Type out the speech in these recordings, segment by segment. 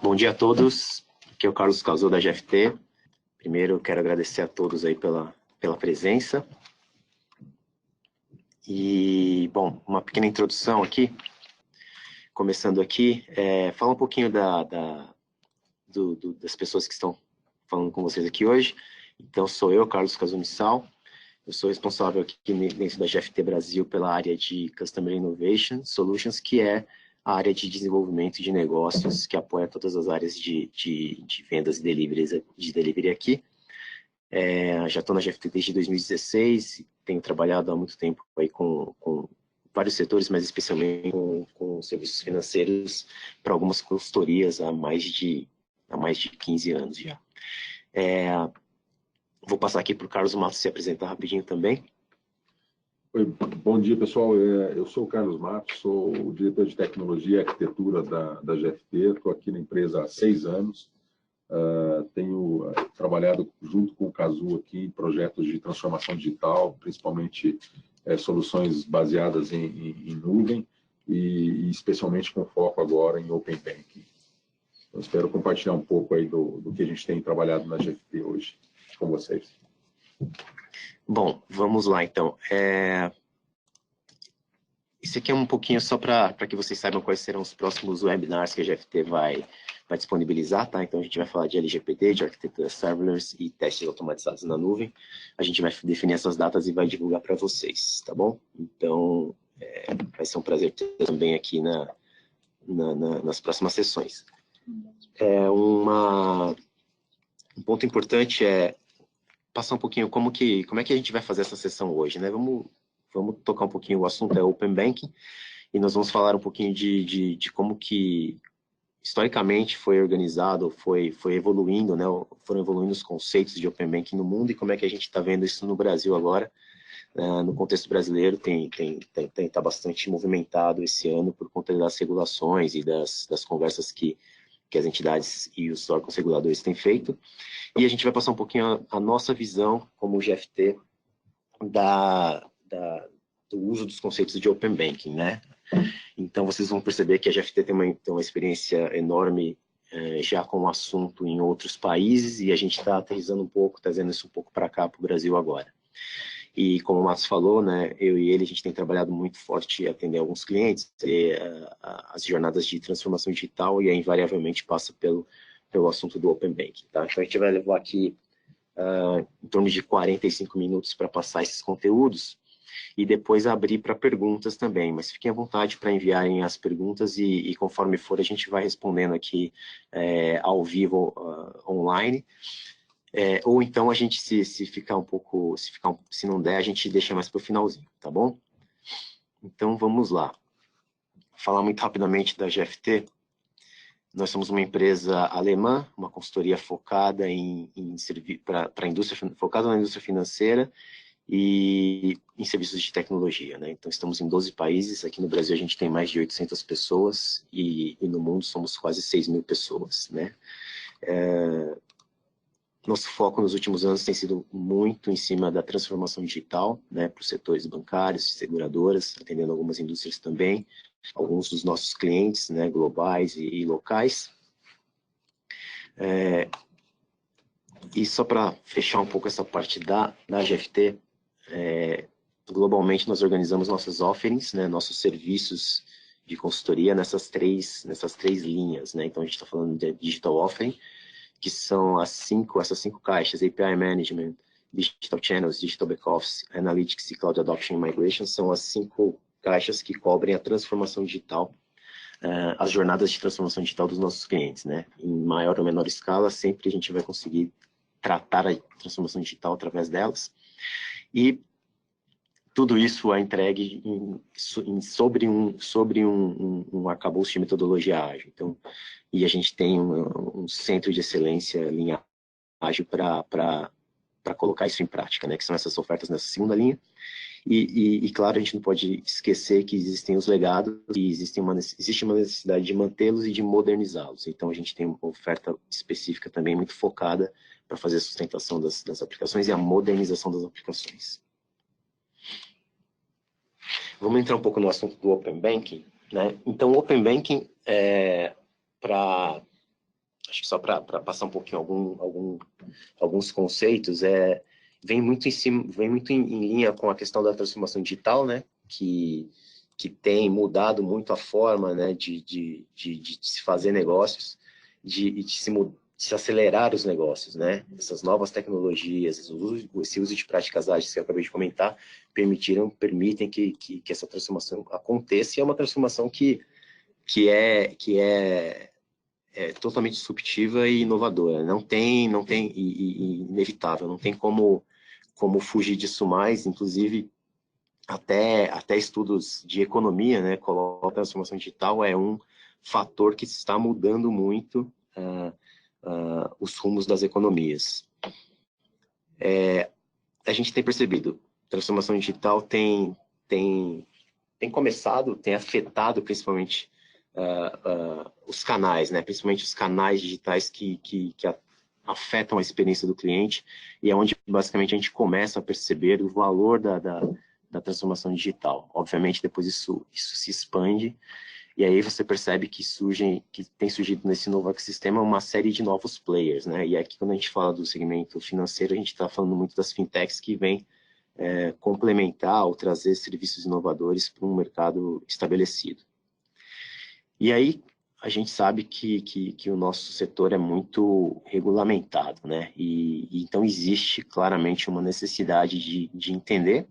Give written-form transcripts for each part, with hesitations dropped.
Bom dia a todos, aqui é o Carlos Casou da GFT. Primeiro, quero agradecer a todos aí pela presença. E, bom, uma pequena introdução aqui, começando aqui, falar um pouquinho das pessoas que estão falando com vocês aqui hoje. Então, sou eu, Carlos Casou Missal, eu sou responsável aqui dentro da GFT Brasil pela área de Customer Innovation Solutions, que é a área de desenvolvimento de negócios que apoia todas as áreas de vendas e delivery aqui. Já estou na GFT desde 2016, tenho trabalhado há muito tempo aí com vários setores, mas especialmente com serviços financeiros para algumas consultorias há mais de 15 anos já. Vou passar aqui para o Carlos Matos se apresentar rapidinho também. Oi, bom dia, pessoal. Eu sou o Carlos Matos, sou o diretor de tecnologia e arquitetura da GFT. Estou aqui na empresa há 6 anos. Tenho trabalhado junto com o Cazu aqui em projetos de transformação digital, principalmente soluções baseadas em nuvem e especialmente com foco agora em Open Banking. Eu espero compartilhar um pouco aí do que a gente tem trabalhado na GFT hoje com vocês. Bom, vamos lá então. Isso aqui é um pouquinho só para que vocês saibam quais serão os próximos webinars que a GFT vai disponibilizar, tá? Então a gente vai falar de LGPD, de arquitetura serverless e testes automatizados na nuvem. A gente vai definir essas datas e vai divulgar para vocês, tá bom? Então vai ser um prazer ter também aqui nas próximas sessões. Um ponto importante é passar um pouquinho como é que a gente vai fazer essa sessão hoje, né? Vamos tocar um pouquinho, o assunto é Open Banking, e nós vamos falar um pouquinho de como que historicamente foi organizado, foi evoluindo, né? Foram evoluindo os conceitos de Open Banking no mundo e como é que a gente está vendo isso no Brasil agora. No contexto brasileiro tá bastante movimentado esse ano por conta das regulações e das conversas que as entidades e os órgãos reguladores têm feito. E a gente vai passar um pouquinho a nossa visão como GFT do uso dos conceitos de Open Banking, né? Então, vocês vão perceber que a GFT tem uma experiência enorme já com o assunto em outros países e a gente está aterrissando um pouco, trazendo isso um pouco para cá, para o Brasil agora. E como o Matos falou, né, eu e ele, a gente tem trabalhado muito forte em atender alguns clientes, as jornadas de transformação digital e invariavelmente passa pelo assunto do Open Banking, tá? Então, a gente vai levar aqui em torno de 45 minutos para passar esses conteúdos e depois abrir para perguntas também, mas fiquem à vontade para enviarem as perguntas e conforme for a gente vai respondendo aqui ao vivo, online, ou então a gente se não der, a gente deixa mais para o finalzinho, tá bom? Então vamos lá. Falar muito rapidamente da GFT. Nós somos uma empresa alemã, uma consultoria focada para a indústria, focada na indústria financeira e em serviços de tecnologia, né? Então, estamos em 12 países. Aqui no Brasil, a gente tem mais de 800 pessoas e no mundo somos quase 6.000 pessoas, né? Nosso foco nos últimos anos tem sido muito em cima da transformação digital, né, para os setores bancários, seguradoras, atendendo algumas indústrias também, alguns dos nossos clientes, né, globais e locais. E só para fechar um pouco essa parte da GFT, globalmente nós organizamos nossas offerings, né, nossos serviços de consultoria nessas três linhas, né? Então a gente está falando de digital offering, que são essas cinco caixas: API Management, Digital Channels, Digital Backoffice, Analytics e Cloud Adoption and Migration. São as 5 caixas que cobrem a transformação digital, as jornadas de transformação digital dos nossos clientes, né? Em maior ou menor escala, sempre a gente vai conseguir tratar a transformação digital através delas. E tudo isso é entregue sobre um arcabouço de metodologia ágil. Então, e a gente tem um centro de excelência linha ágil para colocar isso em prática, né? Que são essas ofertas nessa segunda linha. E claro, a gente não pode esquecer que existem os legados e existe uma necessidade de mantê-los e de modernizá-los. Então, a gente tem uma oferta específica também muito focada para fazer a sustentação das aplicações e a modernização das aplicações. Vamos entrar um pouco no assunto do Open Banking, né? Então, o Open Banking acho que só para passar um pouquinho alguns conceitos, vem muito em linha com a questão da transformação digital, né, que tem mudado muito a forma, né, de se fazer negócios, de se acelerar os negócios, né? Essas novas tecnologias, esse uso de práticas ágeis que eu acabei de comentar, permitem que essa transformação aconteça, e é uma transformação que é totalmente disruptiva e inovadora. Não tem e inevitável, não tem como fugir disso mais. Inclusive, até estudos de economia, né, colocam a transformação digital é um fator que está mudando muito os rumos das economias. A gente tem percebido, a transformação digital tem começado, tem afetado principalmente os canais, né? Principalmente os canais digitais que afetam a experiência do cliente, e é onde basicamente a gente começa a perceber o valor da transformação digital. Obviamente depois isso se expande, e aí você percebe que tem surgido nesse novo ecossistema uma série de novos players, né? E aqui, quando a gente fala do segmento financeiro, a gente está falando muito das fintechs que vêm complementar ou trazer serviços inovadores para um mercado estabelecido. E aí, a gente sabe que o nosso setor é muito regulamentado, né? E então existe claramente uma necessidade de entender,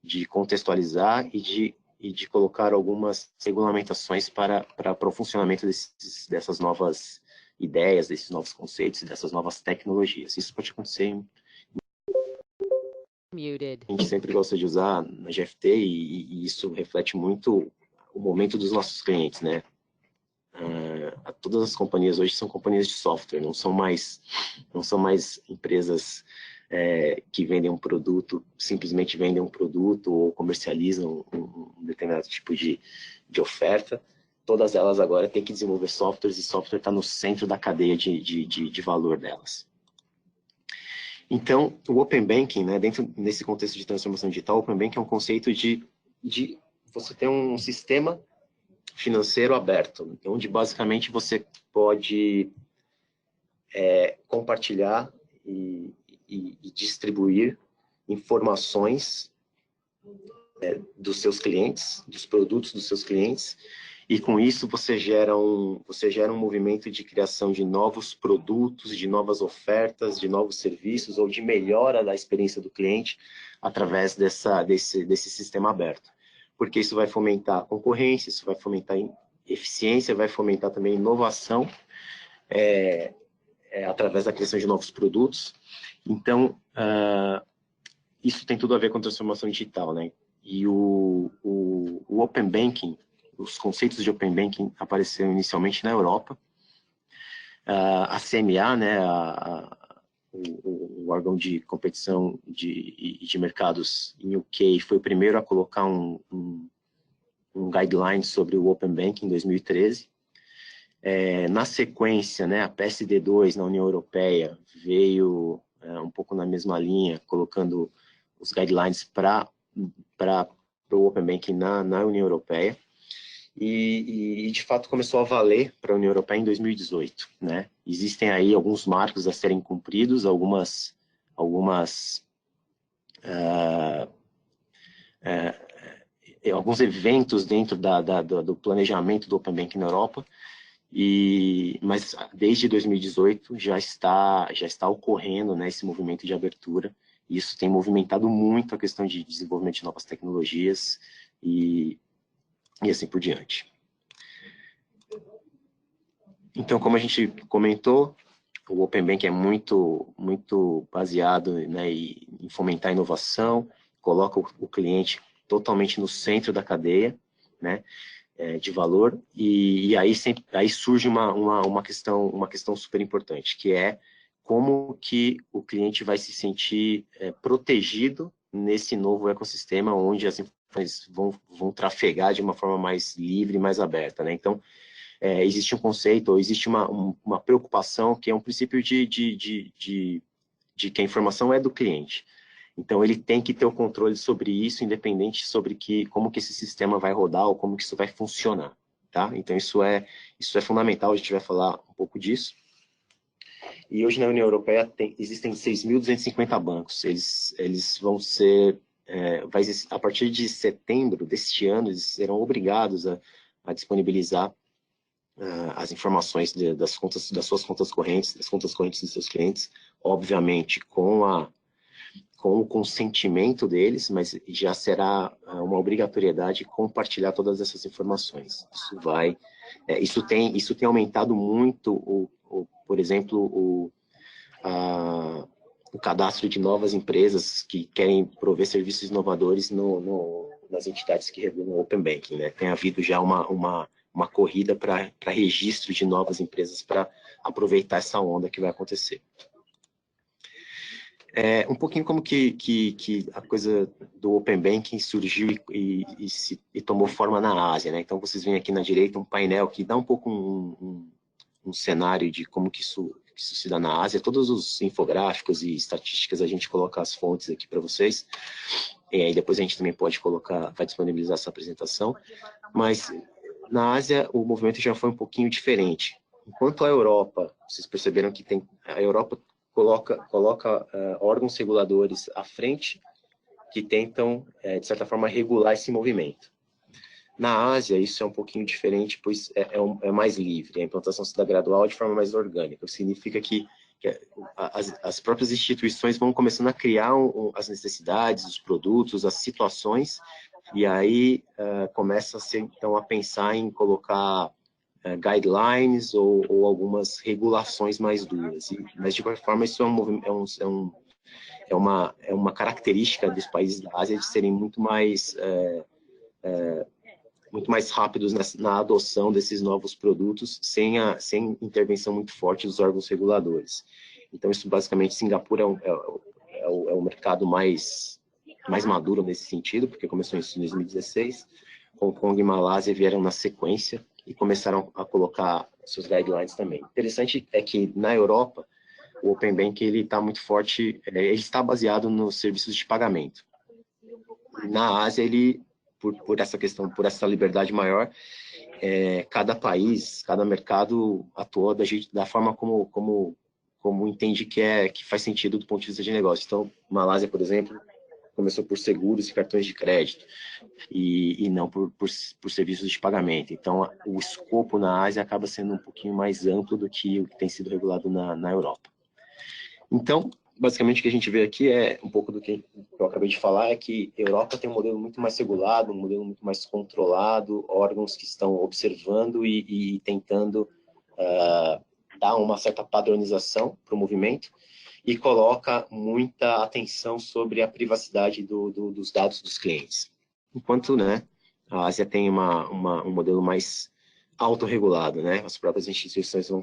de contextualizar e de colocar algumas regulamentações para o funcionamento dessas novas ideias, desses novos conceitos e dessas novas tecnologias. Isso pode acontecer. A gente sempre gosta de usar na GFT e isso reflete muito o momento dos nossos clientes, né? Todas as companhias hoje são companhias de software, não são mais empresas que vendem um produto, simplesmente vendem um produto ou comercializam um determinado tipo de oferta. Todas elas agora têm que desenvolver softwares, e software está no centro da cadeia de valor delas. Então, o Open Banking, né, nesse contexto de transformação digital, o Open Banking é um conceito de você ter um sistema financeiro aberto, onde basicamente você pode compartilhar e distribuir informações dos seus clientes, dos produtos dos seus clientes, e com isso você gera um movimento de criação de novos produtos, de novas ofertas, de novos serviços, ou de melhora da experiência do cliente através desse sistema aberto. Porque isso vai fomentar a concorrência, isso vai fomentar eficiência, vai fomentar também inovação, através da criação de novos produtos. Então, isso tem tudo a ver com transformação digital, né? E o Open Banking, os conceitos de Open Banking apareceram inicialmente na Europa. A CMA, né, o órgão de competição de mercados em UK, foi o primeiro a colocar um guideline sobre o Open Banking em 2013. Na sequência, né, a PSD2 na União Europeia veio um pouco na mesma linha, colocando os guidelines para o Open Banking na União Europeia. E de fato começou a valer para a União Europeia em 2018, né? Existem aí alguns marcos a serem cumpridos, alguns eventos dentro do planejamento do Open Banking na Europa, mas desde 2018 já está ocorrendo, né, esse movimento de abertura, e isso tem movimentado muito a questão de desenvolvimento de novas tecnologias e assim por diante. Então, como a gente comentou, o Open Banking é muito baseado, né, em fomentar a inovação, coloca o cliente totalmente no centro da cadeia, né, de valor, e aí surge uma questão super importante, que é como que o cliente vai se sentir protegido nesse novo ecossistema, onde as informações vão trafegar de uma forma mais livre, mais aberta, né? Então, existe um conceito, ou existe uma preocupação, que é um princípio de que a informação é do cliente. Então, ele tem que ter o controle sobre isso, independente sobre como que esse sistema vai rodar ou como que isso vai funcionar, tá? Então, isso é fundamental, a gente vai falar um pouco disso. E hoje na União Europeia existem 6.250 bancos. Eles vão ser, a partir de setembro deste ano, eles serão obrigados a disponibilizar as informações das suas contas correntes, das contas correntes dos seus clientes, obviamente com o consentimento deles, mas já será uma obrigatoriedade compartilhar todas essas informações. Isso tem aumentado muito, por exemplo, o cadastro de novas empresas que querem prover serviços inovadores nas entidades que regulam o Open Banking, né? Tem havido já uma corrida para registro de novas empresas para aproveitar essa onda que vai acontecer. Um pouquinho como que a coisa do Open Banking surgiu e tomou forma na Ásia, né? Então, vocês veem aqui na direita um painel que dá um pouco um cenário de como que isso se dá na Ásia. Todos os infográficos e estatísticas, a gente coloca as fontes aqui para vocês. E aí depois a gente também pode vai disponibilizar essa apresentação. Mas na Ásia, o movimento já foi um pouquinho diferente. Enquanto a Europa, vocês perceberam que a Europa coloca órgãos reguladores à frente que tentam, de certa forma, regular esse movimento. Na Ásia, isso é um pouquinho diferente, pois é mais livre. A implantação se dá gradual de forma mais orgânica. O que significa que as próprias instituições vão começando a criar as necessidades, os produtos, as situações, e aí começa-se, então, a pensar em colocar guidelines ou algumas regulações mais duras. Mas, de qualquer forma, isso é uma característica dos países da Ásia de serem muito mais rápidos na adoção desses novos produtos, sem intervenção muito forte dos órgãos reguladores. Então, isso basicamente, Singapura é o mercado mais maduro nesse sentido, porque começou isso em 2016, Hong Kong e Malásia vieram na sequência e começaram a colocar seus guidelines também. Interessante é que na Europa, o Open Banking ele está muito forte, ele está baseado nos serviços de pagamento. Na Ásia, ele por essa questão, por essa liberdade maior, cada país, cada mercado atua da forma como entende que faz sentido do ponto de vista de negócio. Então, Malásia, por exemplo, começou por seguros e cartões de crédito e não por serviços de pagamento. Então, o escopo na Ásia acaba sendo um pouquinho mais amplo do que o que tem sido regulado na Europa. Então, basicamente, o que a gente vê aqui é um pouco do que eu acabei de falar, é que a Europa tem um modelo muito mais regulado, um modelo muito mais controlado, órgãos que estão observando e tentando dar uma certa padronização para o movimento e coloca muita atenção sobre a privacidade dos dados dos clientes. Enquanto, né, a Ásia tem um modelo mais autorregulado, né? As próprias instituições vão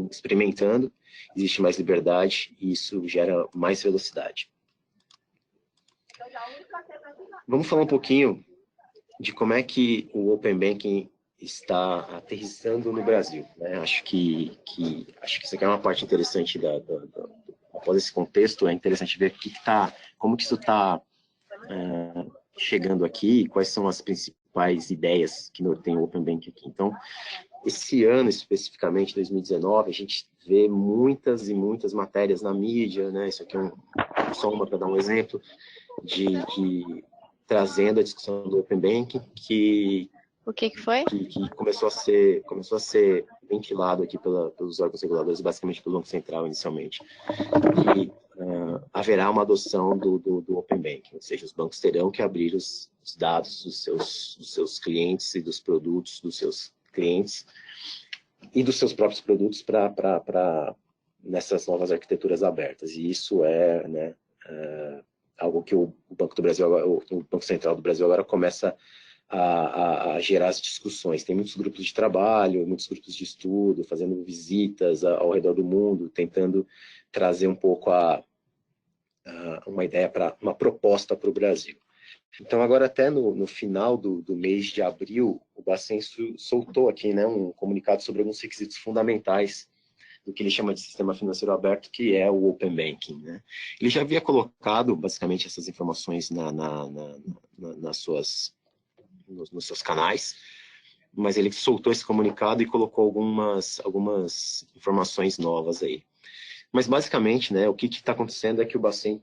experimentando, existe mais liberdade e isso gera mais velocidade. Vamos falar um pouquinho de como é que o Open Banking está aterrissando no Brasil, né? Acho que isso aqui é uma parte interessante após esse contexto, é interessante ver como que isso está chegando aqui, quais são as principais ideias que tem o Open Banking aqui. Então, esse ano, especificamente, 2019, a gente vê muitas e muitas matérias na mídia, né? Isso aqui é só uma para dar um exemplo, trazendo a discussão do Open Banking, O que foi? Que começou a ser ventilado aqui pelos órgãos reguladores, basicamente pelo Banco Central, inicialmente. Que haverá uma adoção do Open Banking, ou seja, os bancos terão que abrir os dados dos seus clientes e dos produtos dos seus clientes e dos seus próprios produtos nessas novas arquiteturas abertas. E isso né, algo que o Banco do Brasil, o Banco Central do Brasil agora começa a gerar as discussões. Tem muitos grupos de trabalho, muitos grupos de estudo, fazendo visitas ao redor do mundo, tentando trazer um pouco uma ideia, uma proposta para o Brasil. Então, agora até no final do mês de abril, o Bacen soltou aqui, né, um comunicado sobre alguns requisitos fundamentais do que ele chama de sistema financeiro aberto, que é o Open Banking, né? Ele já havia colocado, basicamente, essas informações nos seus canais, mas ele soltou esse comunicado e colocou algumas informações novas aí. Mas, basicamente, né, o que está acontecendo é que o Bacen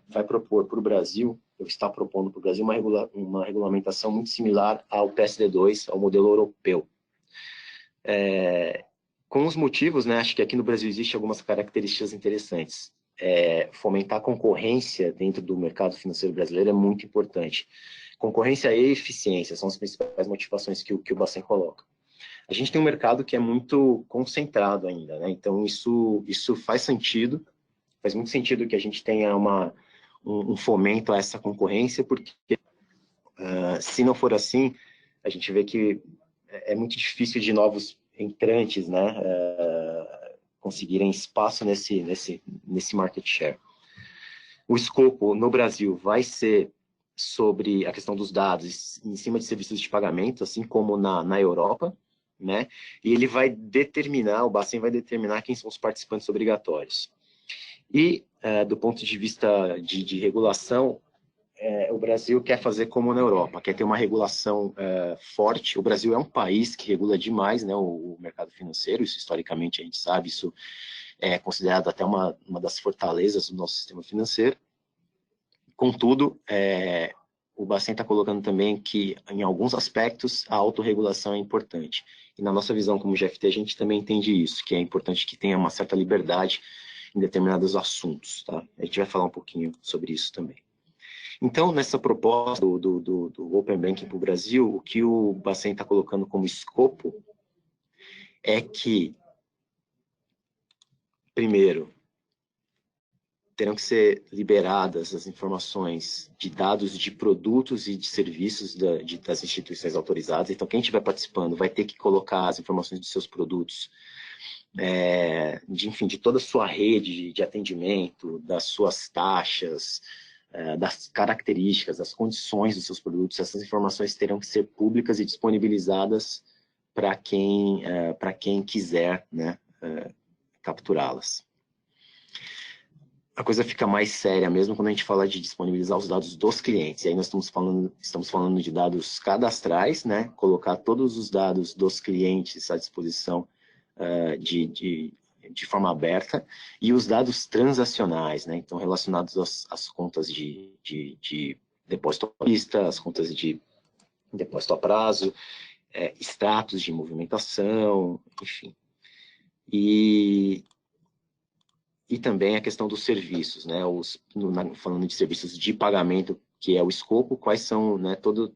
vai propor para o Brasil, ou está propondo para o Brasil, uma regulamentação muito similar ao PSD2, ao modelo europeu. Com os motivos, né, acho que aqui no Brasil existem algumas características interessantes. Fomentar a concorrência dentro do mercado financeiro brasileiro é muito importante. Concorrência e eficiência são as principais motivações que o Bacen coloca. A gente tem um mercado que é muito concentrado ainda, né? Então isso faz sentido, faz muito sentido que a gente tenha um fomento a essa concorrência, porque se não for assim, a gente vê que é muito difícil de novos entrantes, né, conseguirem espaço nesse market share. O escopo no Brasil vai ser sobre a questão dos dados em cima de serviços de pagamento, assim como na Europa, né? E ele vai determinar, o Bacen vai determinar quem são os participantes obrigatórios. E, do ponto de vista de regulação, o Brasil quer fazer como na Europa, quer ter uma regulação forte. O Brasil é um país que regula demais, né, o mercado financeiro, isso historicamente a gente sabe, isso é considerado até uma das fortalezas do nosso sistema financeiro. Contudo, o Bacen está colocando também que, em alguns aspectos, a autorregulação é importante. E na nossa visão como GFT, a gente também entende isso, que é importante que tenha uma certa liberdade em determinados assuntos. Tá? A gente vai falar um pouquinho sobre isso também. Então, nessa proposta do Open Banking para o Brasil, o que o Bacen está colocando como escopo é que, primeiro, terão que ser liberadas as informações de dados de produtos e de serviços das instituições autorizadas. Então, quem estiver participando vai ter que colocar as informações dos seus produtos, enfim, de toda a sua rede de atendimento, das suas taxas, das características, das condições dos seus produtos. Essas informações terão que ser públicas e disponibilizadas para quem quiser, né, capturá-las. A coisa fica mais séria mesmo quando a gente fala de disponibilizar os dados dos clientes. E aí nós estamos falando de dados cadastrais, né? Colocar todos os dados dos clientes à disposição de forma aberta, e os dados transacionais, né? Então, relacionados às contas de depósito à vista, as contas de depósito a prazo, extratos de movimentação, enfim. E também a questão dos serviços, né? Falando de serviços de pagamento, que é o escopo, quais são, né, todas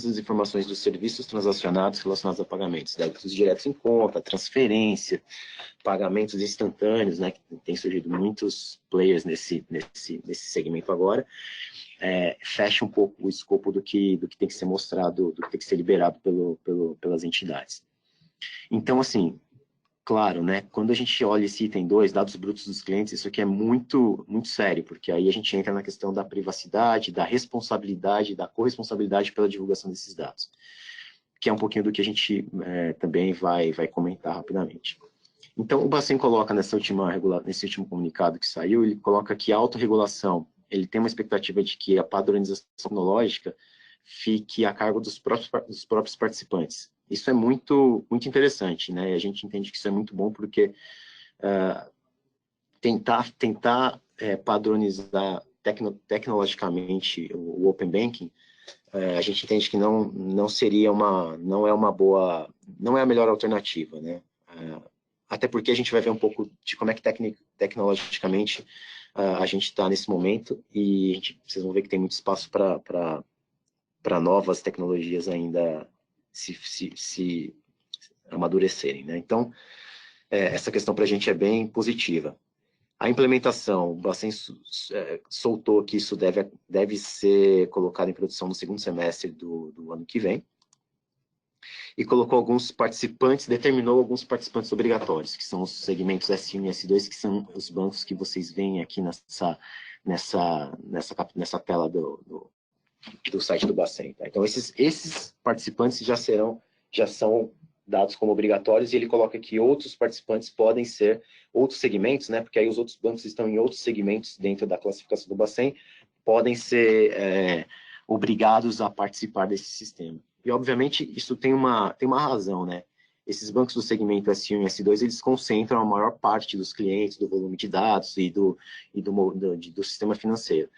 as informações dos serviços transacionados relacionados a pagamentos, débitos diretos em conta, transferência, pagamentos instantâneos, né? Que tem surgido muitos players nesse segmento agora. Fecha um pouco o escopo do que tem que ser mostrado, do que tem que ser liberado pelas entidades. Então, assim, claro, né? Quando a gente olha esse item 2, dados brutos dos clientes, isso aqui é muito, muito sério, porque aí a gente entra na questão da privacidade, da responsabilidade, da corresponsabilidade pela divulgação desses dados, que é um pouquinho do que a gente também vai comentar rapidamente. Então, o Bacen coloca nesse último comunicado que saiu, ele coloca que a autorregulação, ele tem uma expectativa de que a padronização tecnológica fique a cargo dos próprios participantes. Isso é muito, muito interessante, né? E a gente entende que isso é muito bom porque tentar padronizar tecnologicamente o Open Banking, a gente entende que não é a melhor alternativa, né? Até porque a gente vai ver um pouco de como é que tecnologicamente a gente está nesse momento, e vocês vão ver que tem muito espaço para novas tecnologias ainda se amadurecerem, né? Então, essa questão para a gente é bem positiva. A implementação, o Bacen soltou que isso deve ser colocado em produção no segundo semestre do ano que vem, e colocou determinou alguns participantes obrigatórios, que são os segmentos S1 e S2, que são os bancos que vocês veem aqui nessa tela do site do Bacen. Tá? Então, esses participantes já são dados como obrigatórios, e ele coloca que outros participantes podem ser outros segmentos, né? Porque aí os outros bancos estão em outros segmentos dentro da classificação do Bacen, podem ser obrigados a participar desse sistema. E, obviamente, isso tem uma razão, né? Esses bancos do segmento S1 e S2, eles concentram a maior parte dos clientes, do volume de dados e do sistema financeiro.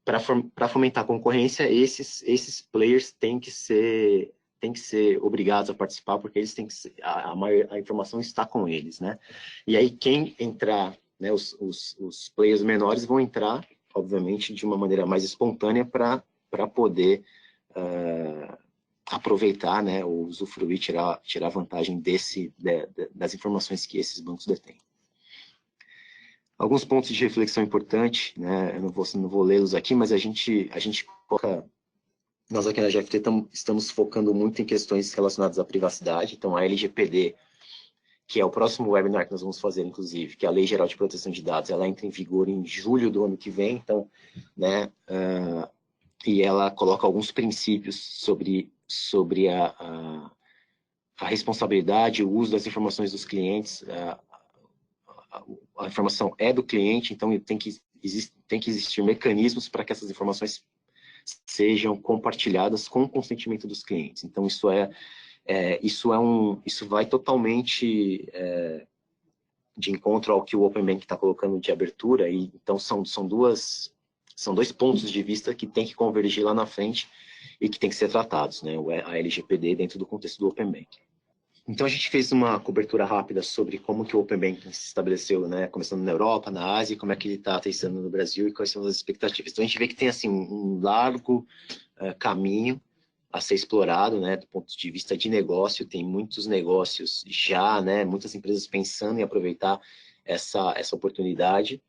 Para fomentar a concorrência, esses players têm que ser obrigados a participar, porque eles têm que ser, a informação está com eles, né? E aí quem entrar, né, os players menores vão entrar, obviamente, de uma maneira mais espontânea para poder aproveitar, né, ou usufruir, tirar vantagem das informações que esses bancos detêm. Alguns pontos de reflexão importantes, né, eu não vou lê-los aqui, mas a gente coloca, nós aqui na GFT estamos focando muito em questões relacionadas à privacidade, então a LGPD, que é o próximo webinar que nós vamos fazer, inclusive, que é a Lei Geral de Proteção de Dados, ela entra em vigor em julho do ano que vem, então, né, e ela coloca alguns princípios sobre a responsabilidade, o uso das informações dos clientes. A informação é do cliente, então tem que existir mecanismos para que essas informações sejam compartilhadas com o consentimento dos clientes. Então isso vai totalmente de encontro ao que o Open Bank está colocando de abertura, e então são dois pontos de vista que tem que convergir lá na frente e que tem que ser tratados, né? A LGPD dentro do contexto do Open Bank. Então a gente fez uma cobertura rápida sobre como que o Open Banking se estabeleceu, né? Começando na Europa, na Ásia, como é que ele está testando no Brasil e quais são as expectativas. Então a gente vê que tem assim um largo caminho a ser explorado, né? Do ponto de vista de negócio, tem muitos negócios já, né? Muitas empresas pensando em aproveitar essa oportunidade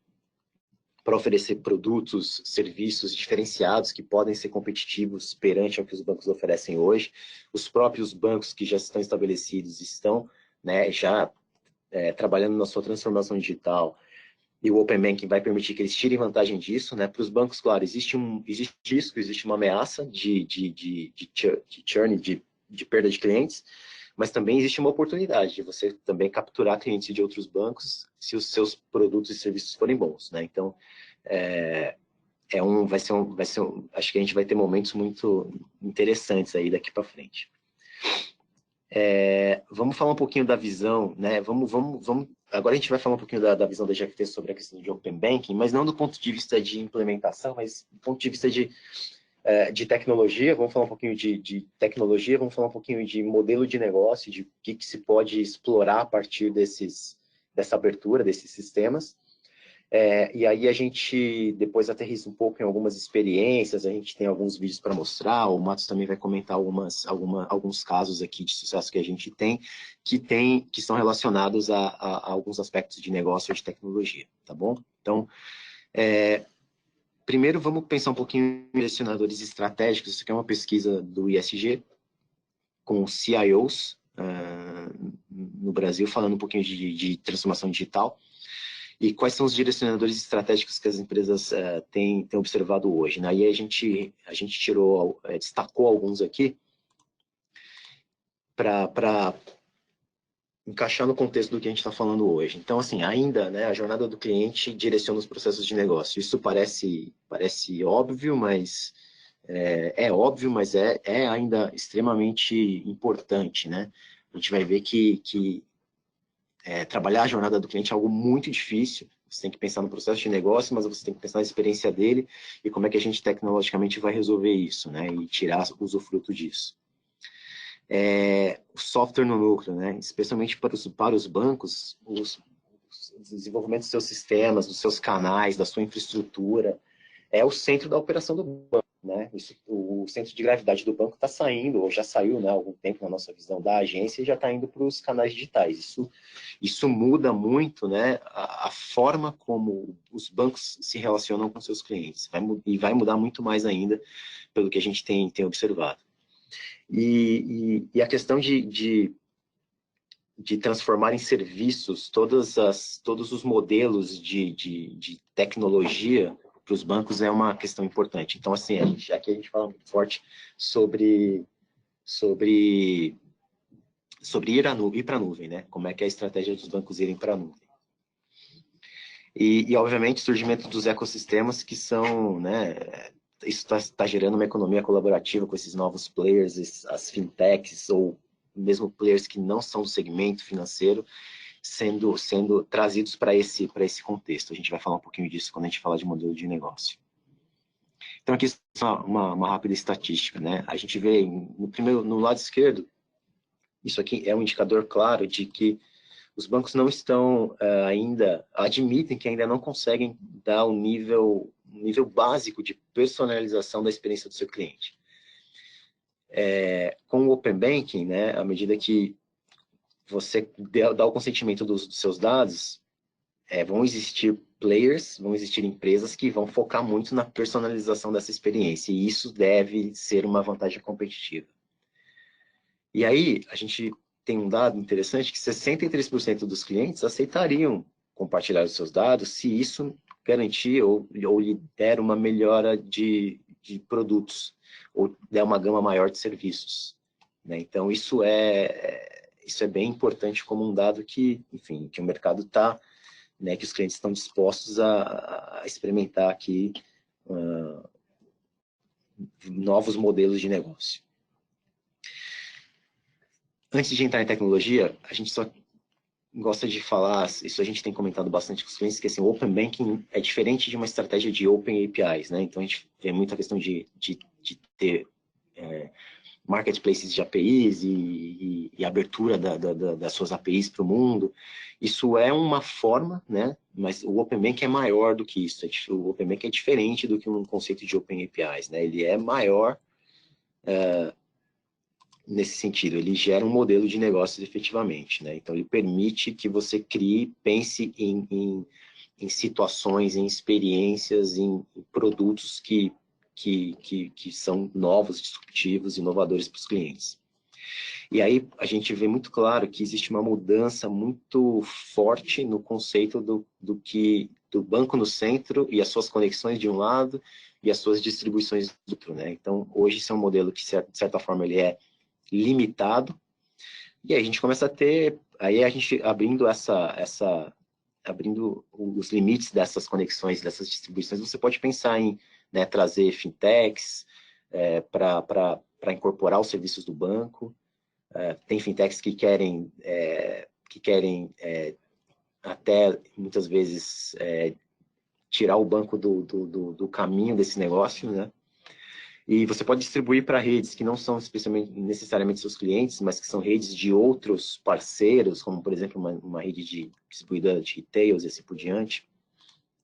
para oferecer produtos, serviços diferenciados que podem ser competitivos perante ao que os bancos oferecem hoje. Os próprios bancos que já estão estabelecidos estão, né, já trabalhando na sua transformação digital, e o Open Banking vai permitir que eles tirem vantagem disso, né? Para os bancos, claro, existe risco, existe uma ameaça de churn, de perda de clientes, mas também existe uma oportunidade de você também capturar clientes de outros bancos se os seus produtos e serviços forem bons, né? Então, acho que a gente vai ter momentos muito interessantes aí daqui para frente. Vamos falar um pouquinho da visão, né? Agora a gente vai falar um pouquinho da visão da GFT sobre a questão de Open Banking, mas não do ponto de vista de implementação, mas do ponto de vista de tecnologia. Vamos falar um pouquinho de tecnologia, vamos falar um pouquinho de modelo de negócio, de o que se pode explorar a partir dessa abertura, desses sistemas. E aí a gente depois aterriza um pouco em algumas experiências, a gente tem alguns vídeos para mostrar, o Matos também vai comentar alguns casos aqui de sucesso que a gente tem, que são relacionados a alguns aspectos de negócio e de tecnologia, tá bom? Então, primeiro vamos pensar um pouquinho em direcionadores estratégicos. Isso aqui é uma pesquisa do ISG, com CIOs no Brasil, falando um pouquinho de transformação digital. E quais são os direcionadores estratégicos que as empresas têm observado hoje, né? E aí a gente destacou alguns aqui para encaixar no contexto do que a gente está falando hoje. Então, assim, ainda, né, a jornada do cliente direciona os processos de negócio. Isso parece óbvio, mas óbvio, mas é ainda extremamente importante, né? A gente vai ver que trabalhar a jornada do cliente é algo muito difícil. Você tem que pensar no processo de negócio, mas você tem que pensar na experiência dele e como é que a gente tecnologicamente vai resolver isso, né? E tirar usufruto disso. O software no núcleo, né? Especialmente para os bancos, o desenvolvimento dos seus sistemas, dos seus canais, da sua infraestrutura, é o centro da operação do banco, né? O centro de gravidade do banco está saindo, ou já saiu, né, há algum tempo na nossa visão da agência, e já está indo para os canais digitais. Isso muda muito, né, a forma como os bancos se relacionam com seus clientes, e vai mudar muito mais ainda pelo que a gente tem observado. E a questão de transformar em serviços todos os modelos de tecnologia para os bancos é uma questão importante. Então, assim, aqui a gente fala muito forte sobre ir para a nuvem, né? Como é que é a estratégia dos bancos irem para a nuvem. E, obviamente, o surgimento dos ecossistemas que são, né, isso tá gerando uma economia colaborativa com esses novos players, as fintechs, ou mesmo players que não são do segmento financeiro, sendo trazidos para esse contexto. A gente vai falar um pouquinho disso quando a gente falar de modelo de negócio. Então, aqui uma rápida estatística, né? A gente vê no lado esquerdo, isso aqui é um indicador claro de que os bancos não estão ainda, admitem que ainda não conseguem dar um nível básico de personalização da experiência do seu cliente. Com o Open Banking, né, à medida que você dá o consentimento dos seus dados, vão existir players, vão existir empresas que vão focar muito na personalização dessa experiência, e isso deve ser uma vantagem competitiva. E aí, a gente tem um dado interessante que 63% dos clientes aceitariam compartilhar os seus dados se isso garantir ou lhe der uma melhora de produtos, ou der uma gama maior de serviços, né? Então, isso é bem importante como um dado que, enfim, que o mercado está, né, que os clientes estão dispostos a experimentar aqui novos modelos de negócio. Antes de entrar em tecnologia, a gente só gosta de falar, isso a gente tem comentado bastante com os clientes, que assim, o Open Banking é diferente de uma estratégia de Open APIs, né? Então, a gente vê muita questão de ter marketplaces de APIs e abertura das suas APIs para o mundo. Isso é uma forma, né? Mas o Open Banking é maior do que isso. O Open Banking é diferente do que um conceito de Open APIs, né? Ele é maior nesse sentido. Ele gera um modelo de negócios efetivamente, né? Então, ele permite que você pense em situações, em experiências, em produtos que são novos, disruptivos, inovadores para os clientes. E aí a gente vê muito claro que existe uma mudança muito forte no conceito do banco no centro e as suas conexões de um lado e as suas distribuições do outro, né? Então, hoje esse é um modelo que, de certa forma, ele é limitado, e aí a gente começa a ter, aí a gente abrindo abrindo os limites dessas conexões, dessas distribuições, você pode pensar em, né, trazer fintechs para incorporar os serviços do banco. Tem fintechs que querem até, muitas vezes, tirar o banco do caminho desse negócio, né? E você pode distribuir para redes que não são necessariamente seus clientes, mas que são redes de outros parceiros, como, por exemplo, uma rede de distribuidora de retails e assim por diante.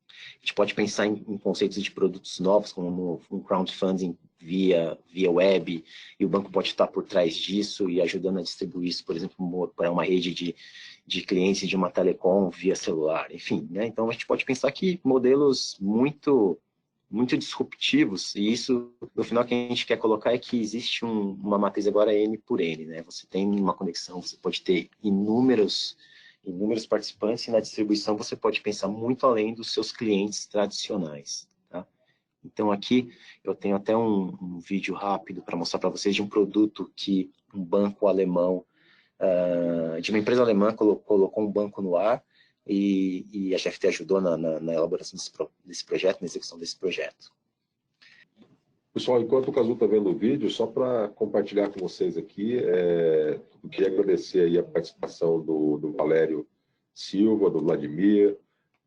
A gente pode pensar em conceitos de produtos novos, como um crowdfunding via web, e o banco pode estar por trás disso e ajudando a distribuir isso, por exemplo, para uma rede de clientes de uma telecom via celular, enfim, né? Então, a gente pode pensar que modelos muito disruptivos, e isso, no final, que a gente quer colocar é que existe uma matriz agora N por N, né? Você tem uma conexão, você pode ter inúmeros participantes, e na distribuição você pode pensar muito além dos seus clientes tradicionais, tá? Então, aqui eu tenho até um vídeo rápido para mostrar para vocês de um produto que um banco alemão, de uma empresa alemã, colocou um banco no ar, e a GFT ajudou na elaboração desse projeto, na execução desse projeto. Pessoal, enquanto o Cazu está vendo o vídeo, só para compartilhar com vocês aqui, eu queria agradecer aí a participação do Valério Silva, do Vladimir,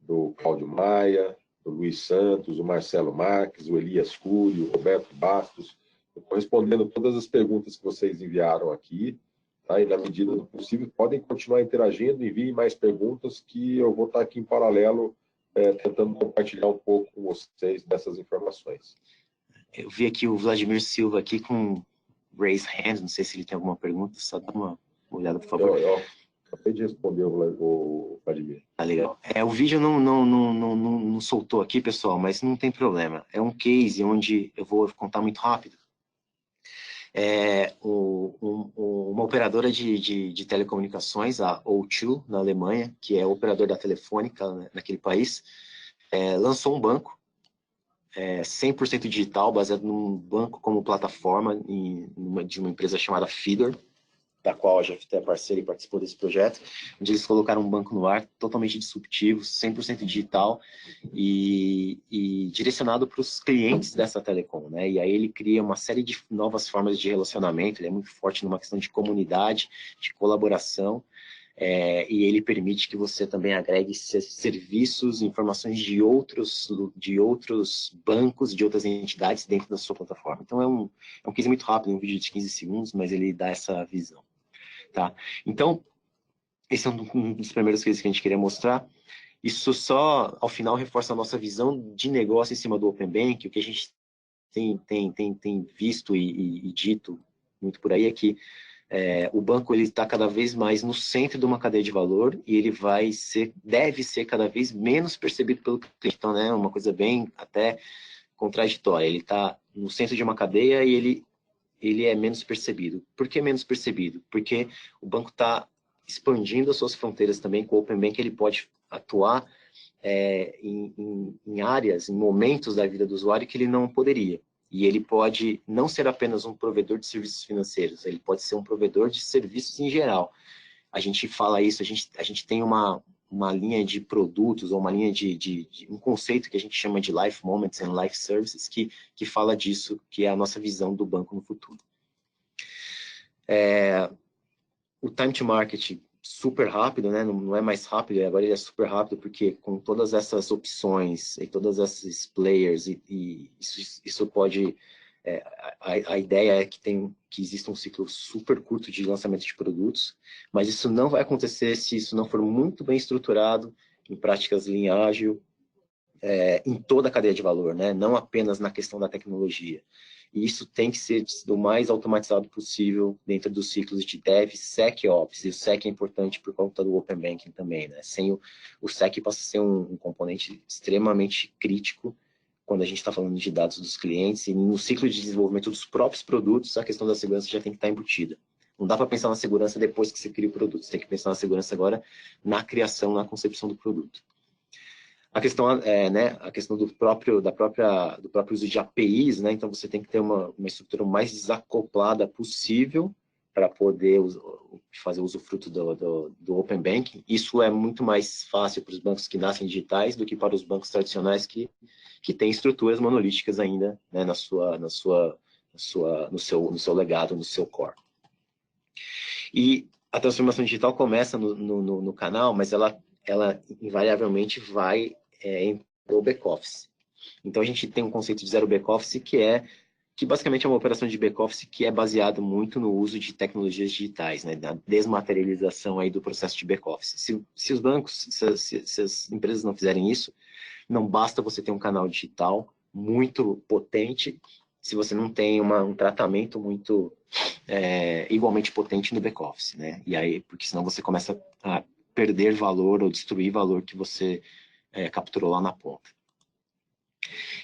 do Cláudio Maia, do Luiz Santos, o Marcelo Marques, o Elias Cury, o Roberto Bastos. Eu estou respondendo todas as perguntas que vocês enviaram aqui, tá? E na medida do possível, podem continuar interagindo, enviem mais perguntas que eu vou estar aqui em paralelo tentando compartilhar um pouco com vocês dessas informações. Eu vi aqui o Vladimir Silva aqui com raise hand, não sei se ele tem alguma pergunta, só dá uma olhada, por favor. Eu acabei de responder o Vladimir. Tá legal. O vídeo não soltou aqui, pessoal, mas não tem problema. É um case onde eu vou contar muito rápido. Uma operadora de telecomunicações, a O2, na Alemanha, que é o operador da Telefônica, né, naquele país, lançou um banco 100% digital, baseado num banco como plataforma de uma empresa chamada Feeder. da qual a GFT é parceira e participou desse projeto, onde eles colocaram um banco no ar totalmente disruptivo, 100% digital e direcionado para os clientes dessa telecom, né? E aí ele cria uma série de novas formas de relacionamento, ele é muito forte numa questão de comunidade, de colaboração, e ele permite que você também agregue serviços, informações de outros bancos, de outras entidades dentro da sua plataforma. Então é um case muito rápido, um vídeo de 15 segundos, mas ele dá essa visão. Tá? Então, esse é um dos primeiros cases que a gente queria mostrar. Isso só, ao final, reforça a nossa visão de negócio em cima do Open Bank. O que a gente tem visto e dito muito por aí é que o banco está cada vez mais no centro de uma cadeia de valor e ele deve ser cada vez menos percebido pelo cliente. Então, né, uma coisa bem até contraditória. Ele está no centro de uma cadeia e ele é menos percebido. Por que menos percebido? Porque o banco está expandindo as suas fronteiras também. Com o Open Bank ele pode atuar em áreas, em momentos da vida do usuário que ele não poderia. E ele pode não ser apenas um provedor de serviços financeiros, ele pode ser um provedor de serviços em geral. A gente fala isso, a gente tem uma linha de produtos, ou uma linha um conceito que a gente chama de Life Moments and Life Services, que fala disso, que é a nossa visão do banco no futuro. O time to market super rápido, né? Não é mais rápido, agora ele é super rápido, porque com todas essas opções e todas esses players, isso pode... a ideia é que exista um ciclo super curto de lançamento de produtos, mas isso não vai acontecer se isso não for muito bem estruturado em práticas Lean Ágil, em toda a cadeia de valor, né? Não apenas na questão da tecnologia. E isso tem que ser o mais automatizado possível dentro dos ciclos de Dev, Sec e Ops. E o Sec é importante por conta do Open Banking também, né? Sem o Sec passa a ser um componente extremamente crítico quando a gente está falando de dados dos clientes, e no ciclo de desenvolvimento dos próprios produtos, a questão da segurança já tem que estar embutida. Não dá para pensar na segurança depois que você cria o produto, você tem que pensar na segurança agora na criação, na concepção do produto. A questão a questão do próprio uso de APIs, né? Então você tem que ter uma estrutura mais desacoplada possível para poder fazer o usufruto do Open Banking. Isso é muito mais fácil para os bancos que nascem digitais do que para os bancos tradicionais que têm estruturas monolíticas ainda, né, no seu legado, no seu core. E a transformação digital começa no canal, mas ela invariavelmente vai para o back-office. Então a gente tem um conceito de zero back-office que basicamente é uma operação de back-office que é baseada muito no uso de tecnologias digitais, né, da desmaterialização aí do processo de back-office. Se os bancos, se as empresas não fizerem isso, não basta você ter um canal digital muito potente se você não tem um tratamento muito igualmente potente no back-office, né? E aí, porque senão você começa a perder valor ou destruir valor que você capturou lá na ponta.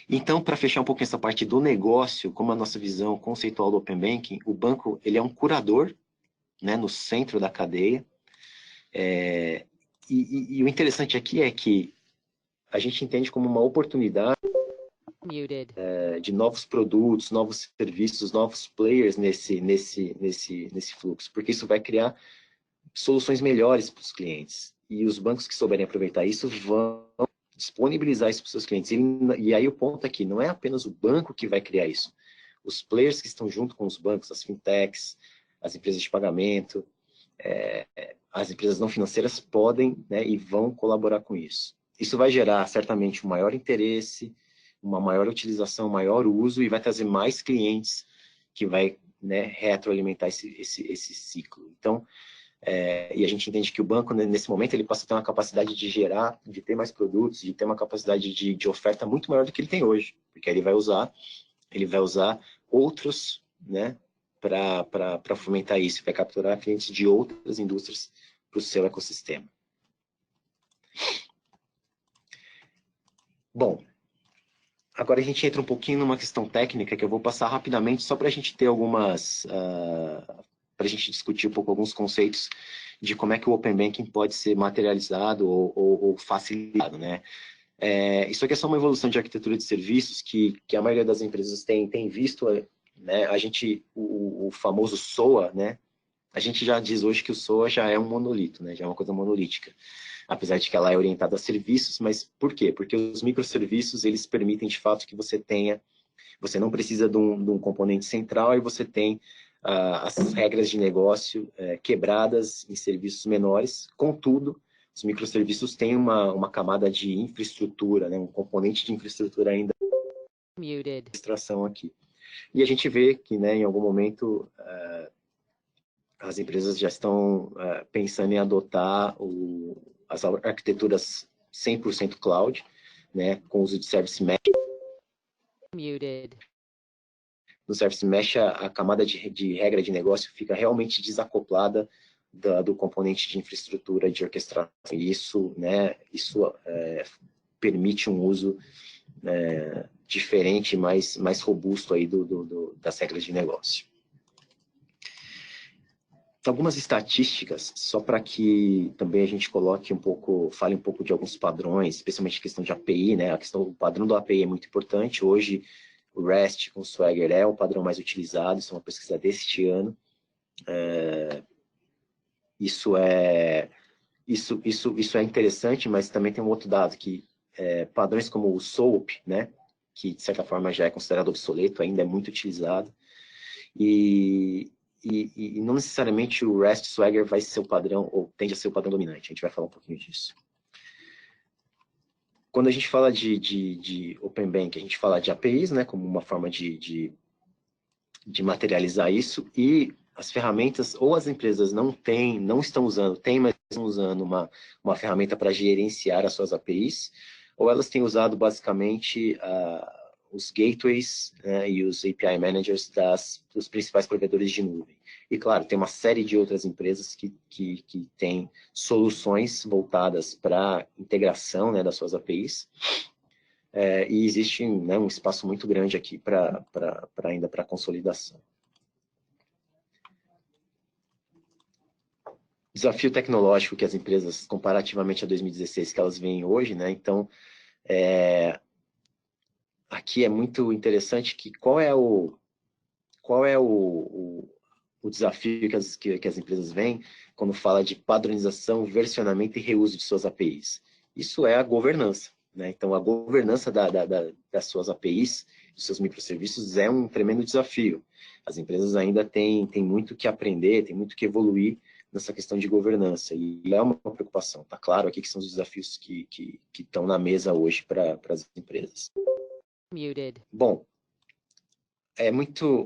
Então, para fechar um pouco essa parte do negócio, como a nossa visão conceitual do Open Banking, o banco ele é um curador, né, no centro da cadeia. E o interessante aqui é que a gente entende como uma oportunidade de novos produtos, novos serviços, novos players nesse fluxo, porque isso vai criar soluções melhores para os clientes. E os bancos que souberem aproveitar isso vão disponibilizar isso para os seus clientes. E aí o ponto aqui, não é apenas o banco que vai criar isso. Os players que estão junto com os bancos, as fintechs, as empresas de pagamento, as empresas não financeiras podem, né, e vão colaborar com isso. Isso vai gerar certamente um maior interesse, uma maior utilização, maior uso e vai trazer mais clientes que vai, né, retroalimentar esse ciclo. Então, e a gente entende que o banco, nesse momento, ele passa a ter uma capacidade de gerar, de ter mais produtos, de ter uma capacidade de oferta muito maior do que ele tem hoje, porque ele vai usar outros, né, para fomentar isso, vai capturar clientes de outras indústrias para o seu ecossistema. Bom, agora a gente entra um pouquinho numa questão técnica que eu vou passar rapidamente só para a gente ter algumas... para a gente discutir um pouco alguns conceitos de como é que o Open Banking pode ser materializado ou facilitado, né? Isso aqui é só uma evolução de arquitetura de serviços que a maioria das empresas tem visto, né? O famoso SOA, né? A gente já diz hoje que o SOA já é um monolito, né? Já é uma coisa monolítica. Apesar de que ela é orientada a serviços, mas por quê? Porque os microserviços, eles permitem, de fato, que você não precisa de um componente central e você tem as regras de negócio quebradas em serviços menores. Contudo, os microserviços têm uma camada de infraestrutura, né? Um componente de infraestrutura ainda Muted. Extração aqui. E a gente vê que, né, em algum momento, as empresas já estão pensando em adotar as arquiteturas 100% cloud, né, com uso de Service Mesh. Muted. No Service Mesh, a camada de regra de negócio fica realmente desacoplada do componente de infraestrutura de orquestração. E isso, né, permite um uso diferente, mais robusto aí das regras de negócio. Algumas estatísticas, só para que também a gente fale um pouco de alguns padrões, especialmente a questão de API, né? O padrão do API é muito importante. Hoje, o REST com Swagger é o padrão mais utilizado, isso é uma pesquisa deste ano. Isso é interessante, mas também tem um outro dado, que padrões como o SOAP, né? Que de certa forma já é considerado obsoleto, ainda é muito utilizado. E não necessariamente o REST Swagger vai ser o padrão, ou tende a ser o padrão dominante. A gente vai falar um pouquinho disso. Quando a gente fala de Open Bank, a gente fala de APIs, né, como uma forma de materializar isso, e as ferramentas, ou as empresas não estão usando, mas estão usando uma ferramenta para gerenciar as suas APIs, ou elas têm usado basicamente os gateways, né, e os API managers dos principais provedores de nuvem. E claro, tem uma série de outras empresas que têm soluções voltadas para integração, né, das suas APIs. E existe, né, um espaço muito grande aqui ainda para consolidação. Desafio tecnológico que as empresas, comparativamente a 2016, que elas veem hoje, né? Então, aqui é muito interessante que qual é o desafio que as empresas veem quando fala de padronização, versionamento e reuso de suas APIs. Isso é a governança, né? Então, a governança das suas APIs, dos seus microserviços, é um tremendo desafio. As empresas ainda têm muito que aprender, têm muito que evoluir nessa questão de governança. E é uma preocupação. Está claro aqui que são os desafios que estão na mesa hoje para as empresas. Muted. Bom,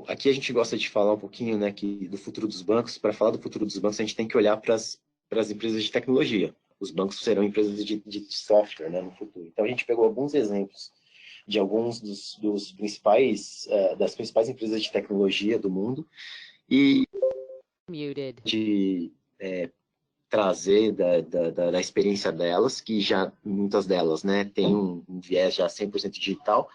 aqui a gente gosta de falar um pouquinho, né, do futuro dos bancos. Para falar do futuro dos bancos, a gente tem que olhar para as empresas de tecnologia. Os bancos serão empresas de software, né, no futuro. Então, a gente pegou alguns exemplos de alguns das principais empresas de tecnologia do mundo e Muted. de trazer da experiência delas, que já, muitas delas, né, tem um viés já 100% digital.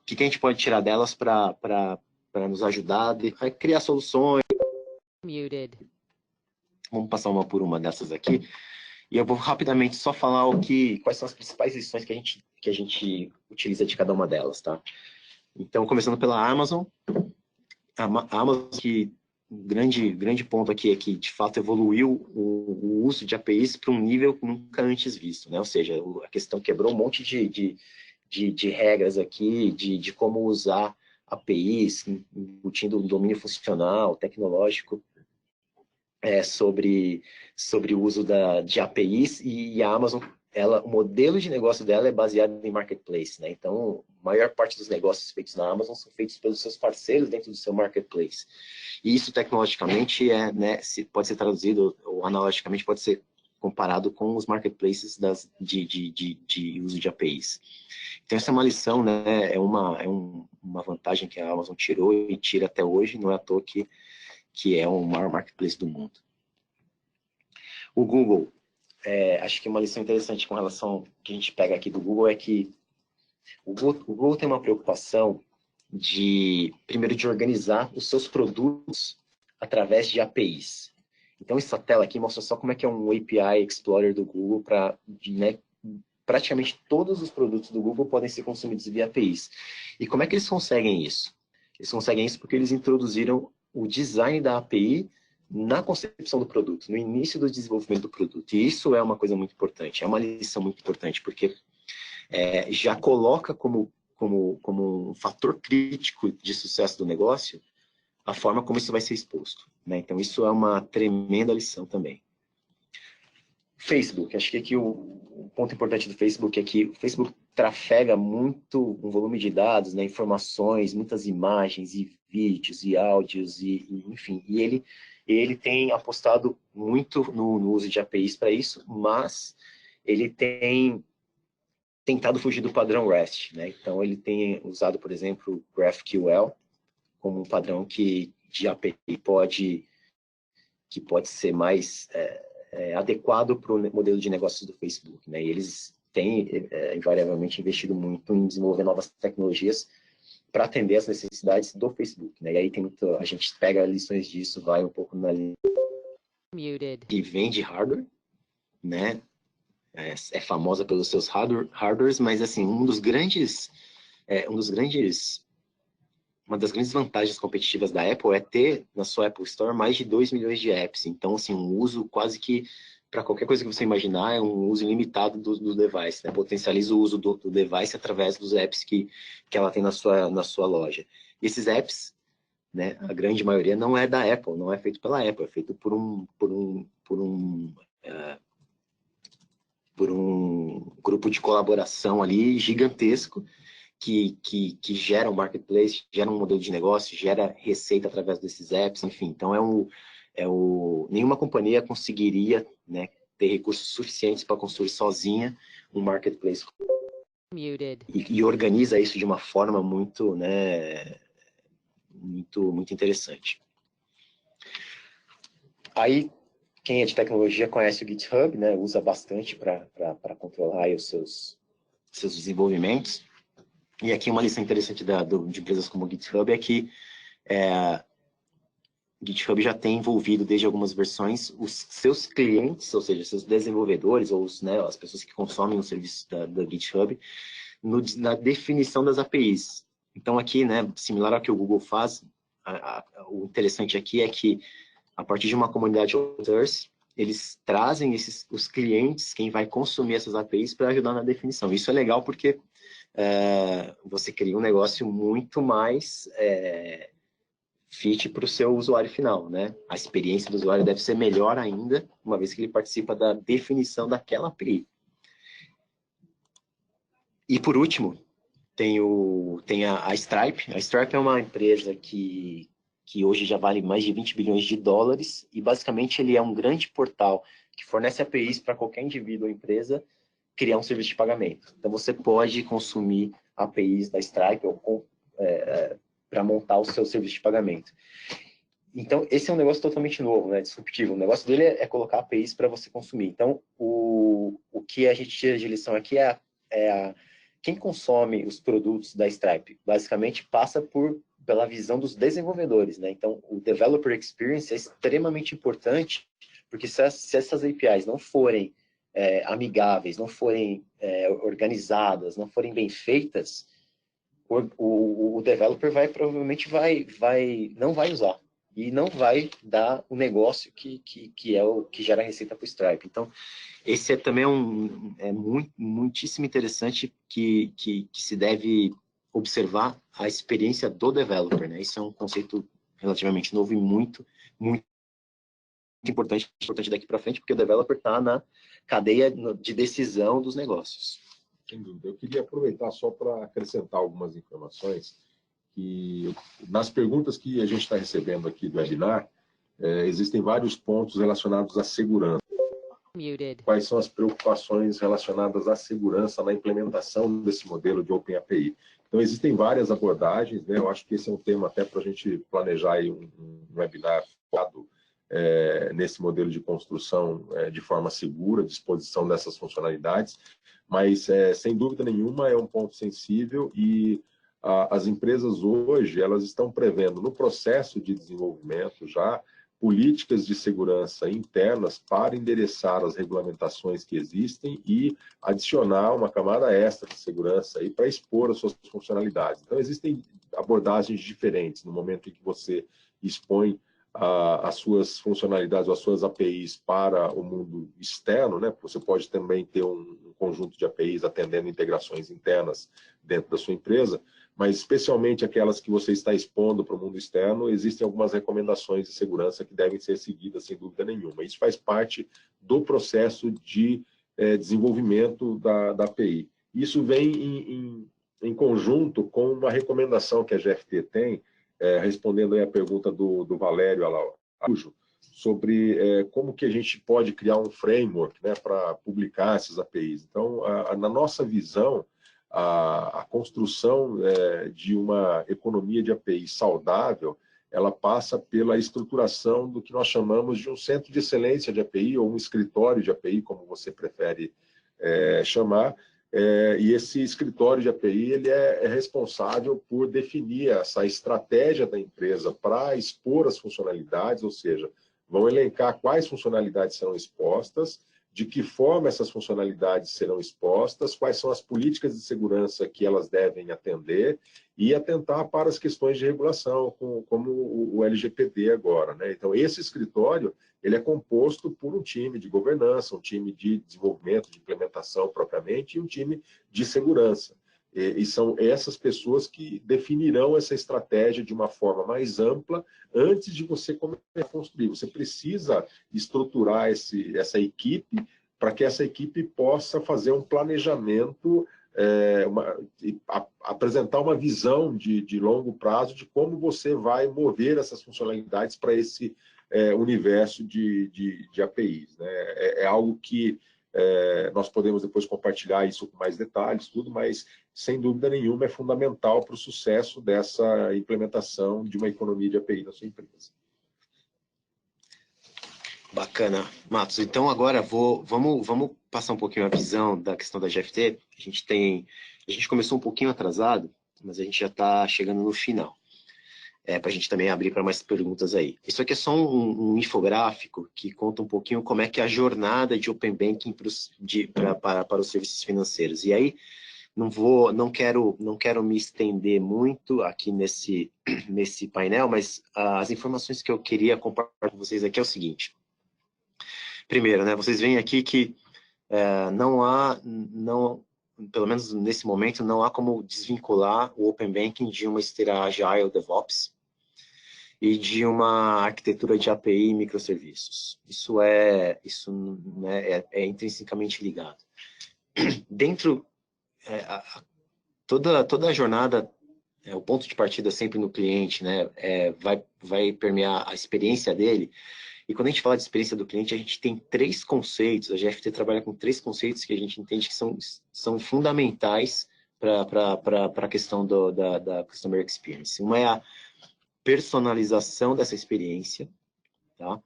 O que a gente pode tirar delas para nos ajudar a criar soluções? Muted. Vamos passar uma por uma dessas aqui. E eu vou rapidamente só falar quais são as principais lições que a gente utiliza de cada uma delas, tá? Então, começando pela Amazon. A Amazon, que um grande ponto aqui é que, de fato, evoluiu o uso de APIs para um nível nunca antes visto, né? Ou seja, a questão quebrou um monte de regras aqui, de como usar APIs, embutindo um domínio funcional, tecnológico, sobre o uso de APIs, e a Amazon, o modelo de negócio dela é baseado em marketplace, né? Então, a maior parte dos negócios feitos na Amazon são feitos pelos seus parceiros dentro do seu marketplace. E isso, tecnologicamente, né, pode ser traduzido, ou analogicamente pode ser comparado com os marketplaces de uso de APIs. Então, essa é uma lição, né? É uma vantagem que a Amazon tirou e tira até hoje, não é à toa que é o maior marketplace do mundo. O Google, acho que uma lição interessante com relação que a gente pega aqui do Google é que o Google tem uma preocupação primeiro, de organizar os seus produtos através de APIs. Então, essa tela aqui mostra só como é que é um API Explorer do Google para, né, praticamente todos os produtos do Google podem ser consumidos via APIs. E como é que eles conseguem isso? Eles conseguem isso porque eles introduziram o design da API na concepção do produto, no início do desenvolvimento do produto. E isso é uma coisa muito importante, é uma lição muito importante, porque já coloca como um fator crítico de sucesso do negócio a forma como isso vai ser exposto, né? Então, isso é uma tremenda lição também. Facebook, acho que aqui o ponto importante do Facebook é que o Facebook trafega muito um volume de dados, né, informações, muitas imagens e vídeos e áudios, enfim, e ele tem apostado muito no uso de APIs para isso, mas ele tem tentado fugir do padrão REST, né? Então ele tem usado, por exemplo, o GraphQL como um padrão de API que pode ser mais adequado para o modelo de negócios do Facebook, né? E eles têm invariavelmente investido muito em desenvolver novas tecnologias para atender as necessidades do Facebook, né? E aí tem muito, a gente pega lições disso, vai um pouco na linha e vende hardware, né? É famosa pelos seus hardwares, mas assim, uma das grandes vantagens competitivas da Apple é ter na sua Apple Store mais de 2 milhões de apps. Então, assim, um uso quase que para qualquer coisa que você imaginar, é um uso ilimitado do device, né? Potencializa o uso do device através dos apps que ela tem na sua loja. E esses apps, né, a grande maioria não é da Apple, não é feito pela Apple, é feito por um grupo de colaboração ali gigantesco que gera um marketplace, gera um modelo de negócio, gera receita através desses apps, enfim. Então, nenhuma companhia conseguiria, né, ter recursos suficientes para construir sozinha um marketplace e organiza isso de uma forma muito, né, muito interessante. Aí, quem é de tecnologia conhece o GitHub, né, usa bastante para controlar aí os seus desenvolvimentos. E aqui uma lição interessante de empresas como o GitHub é que o GitHub já tem envolvido desde algumas versões os seus clientes, ou seja, seus desenvolvedores ou as pessoas que consomem o serviço da GitHub na definição das APIs. Então aqui, né, similar ao que o Google faz, o interessante aqui é que a partir de uma comunidade open source, eles trazem os clientes, quem vai consumir essas APIs, para ajudar na definição. Isso é legal porque você cria um negócio muito mais fit para o seu usuário final, né? A experiência do usuário deve ser melhor ainda, uma vez que ele participa da definição daquela API. E por último, tem a Stripe. A Stripe é uma empresa que hoje já vale mais de 20 bilhões de dólares e basicamente ele é um grande portal que fornece APIs para qualquer indivíduo ou empresa criar um serviço de pagamento. Então você pode consumir APIs da Stripe para montar o seu serviço de pagamento. Então esse é um negócio totalmente novo, né, disruptivo. O negócio dele é colocar APIs para você consumir. Então o que a gente tira de lição aqui quem consome os produtos da Stripe basicamente passa pela visão dos desenvolvedores, né? Então, o Developer Experience é extremamente importante, porque se essas APIs não forem amigáveis, não forem organizadas, não forem bem feitas, o developer provavelmente não vai usar e não vai dar o negócio que é o que gera receita para o Stripe. Então, esse também muitíssimo interessante que se deve observar a experiência do developer, né? Isso é um conceito relativamente novo e muito importante daqui para frente, porque o developer está na cadeia de decisão dos negócios. Sem dúvida. Eu queria aproveitar só para acrescentar algumas informações que nas perguntas que a gente está recebendo aqui do webinar, existem vários pontos relacionados à segurança. Quais são as preocupações relacionadas à segurança na implementação desse modelo de OpenAPI? Então, existem várias abordagens, né? Eu acho que esse é um tema até para a gente planejar aí um webinar focado nesse modelo de construção de forma segura, disposição dessas funcionalidades, mas, sem dúvida nenhuma, é um ponto sensível e as empresas hoje elas estão prevendo no processo de desenvolvimento já políticas de segurança internas para endereçar as regulamentações que existem e adicionar uma camada extra de segurança aí para expor as suas funcionalidades. Então, existem abordagens diferentes no momento em que você expõe as suas funcionalidades ou as suas APIs para o mundo externo, né? Você pode também ter um conjunto de APIs atendendo integrações internas dentro da sua empresa, mas especialmente aquelas que você está expondo para o mundo externo, existem algumas recomendações de segurança que devem ser seguidas, sem dúvida nenhuma. Isso faz parte do processo de desenvolvimento da API. Isso vem em conjunto com uma recomendação que a GFT tem, respondendo aí a pergunta do Valério Araújo, sobre como que a gente pode criar um framework, né, para publicar essas APIs. Então, na nossa visão, a construção de uma economia de APIs saudável, ela passa pela estruturação do que nós chamamos de um centro de excelência de API, ou um escritório de API, como você prefere chamar, e esse escritório de API ele é responsável por definir essa estratégia da empresa para expor as funcionalidades, ou seja, vão elencar quais funcionalidades serão expostas, de que forma essas funcionalidades serão expostas, quais são as políticas de segurança que elas devem atender e atentar para as questões de regulação, como o LGPD agora, né? Então, esse escritório ele é composto por um time de governança, um time de desenvolvimento, de implementação propriamente, e um time de segurança. E são essas pessoas que definirão essa estratégia de uma forma mais ampla antes de você começar a construir. Você precisa estruturar essa equipe para que essa equipe possa fazer um planejamento, apresentar uma visão de longo prazo de como você vai mover essas funcionalidades para esse universo de APIs, né? É algo que nós podemos depois compartilhar isso com mais detalhes, tudo, mas sem dúvida nenhuma é fundamental para o sucesso dessa implementação de uma economia de API na sua empresa. Bacana, Matos. Então agora vamos passar um pouquinho a visão da questão da GFT. A gente começou um pouquinho atrasado, mas a gente já está chegando no final. Para a gente também abrir para mais perguntas aí. Isso aqui é só um infográfico que conta um pouquinho como é que é a jornada de Open Banking para os serviços financeiros. E aí, não quero me estender muito aqui nesse painel, mas as informações que eu queria compartilhar com vocês aqui é o seguinte. Primeiro, né, vocês veem aqui que pelo menos nesse momento, não há como desvincular o Open Banking de uma esteira Agile DevOps e de uma arquitetura de API e microserviços. Isso né, é intrinsecamente ligado. Dentro, toda a jornada, o ponto de partida sempre no cliente, né, vai permear a experiência dele. E quando a gente fala de experiência do cliente, a gente tem 3 conceitos, a GFT trabalha com 3 conceitos que a gente entende que são fundamentais para a questão da Customer Experience. Uma é a personalização dessa experiência, tá?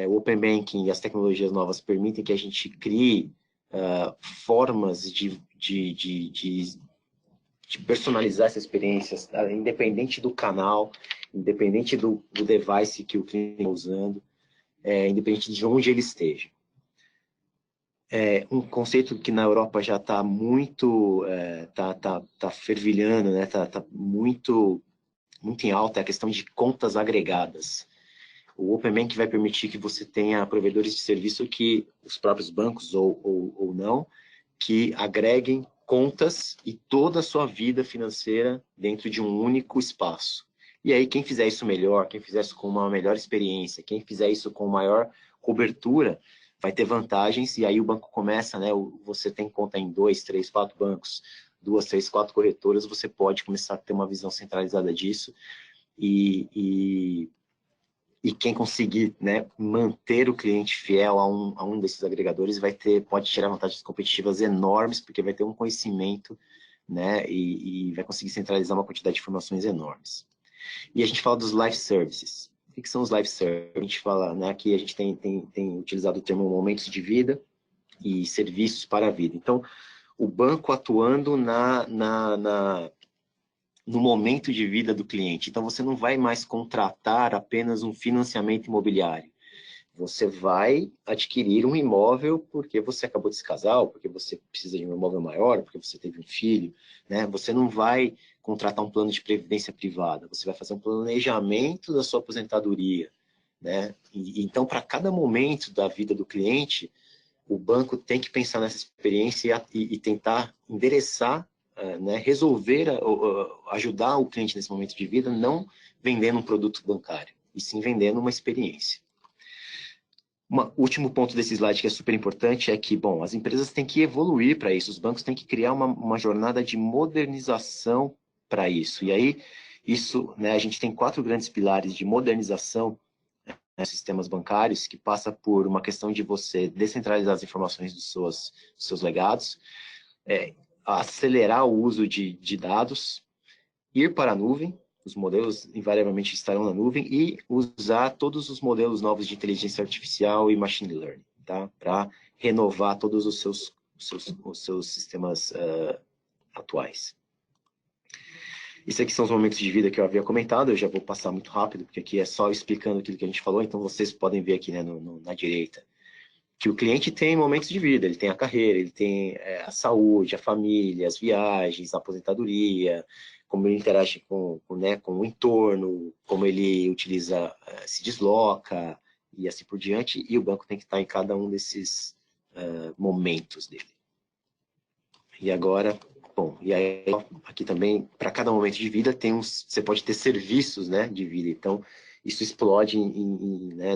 O Open Banking e as tecnologias novas permitem que a gente crie formas de personalizar essa experiência, independente do canal, independente do device que o cliente está usando, independente de onde ele esteja. Um conceito que na Europa já está muito, tá fervilhando, né? Tá muito em alta, é a questão de contas agregadas. O Open Banking vai permitir que você tenha provedores de serviço que os próprios bancos ou não, que agreguem contas e toda a sua vida financeira dentro de um único espaço. E aí, quem fizer isso melhor, quem fizer isso com uma melhor experiência, quem fizer isso com maior cobertura, vai ter vantagens, e aí o banco começa, né? Você tem conta em 2, 3, 4 bancos, 2, 3, 4 corretoras, você pode começar a ter uma visão centralizada disso, e quem conseguir, né, manter o cliente fiel a um desses agregadores pode tirar vantagens competitivas enormes, porque vai ter um conhecimento, né, e vai conseguir centralizar uma quantidade de informações enormes. E a gente fala dos life services. O que são os life services? A gente fala, né, aqui a gente tem utilizado o termo momentos de vida e serviços para a vida. Então, o banco atuando no momento de vida do cliente. Então, você não vai mais contratar apenas um financiamento imobiliário. Você vai adquirir um imóvel porque você acabou de se casar, ou porque você precisa de um imóvel maior, porque você teve um filho, né? Você não vai contratar um plano de previdência privada, você vai fazer um planejamento da sua aposentadoria, né? Então, para cada momento da vida do cliente, o banco tem que pensar nessa experiência e tentar endereçar, né, resolver, ajudar o cliente nesse momento de vida, não vendendo um produto bancário, e sim vendendo uma experiência. Último ponto desse slide que é super importante é que, bom, as empresas têm que evoluir para isso, os bancos têm que criar uma jornada de modernização para isso. E aí, isso, né, a gente tem 4 grandes pilares de modernização, né, sistemas bancários, que passa por uma questão de você descentralizar as informações dos seus legados, acelerar o uso de dados, ir para a nuvem, os modelos invariavelmente estarão na nuvem, e usar todos os modelos novos de inteligência artificial e machine learning, tá? Para renovar todos os seus sistemas atuais. Isso aqui são os momentos de vida que eu havia comentado, eu já vou passar muito rápido, porque aqui é só explicando aquilo que a gente falou, então vocês podem ver aqui, né, na direita, que o cliente tem momentos de vida, ele tem a carreira, ele tem a saúde, a família, as viagens, a aposentadoria, como ele interage com o entorno, como ele utiliza, se desloca, e assim por diante, e o banco tem que estar em cada um desses momentos dele. E agora, bom, e aí aqui também, para cada momento de vida, você pode ter serviços, né, de vida, então isso explode né,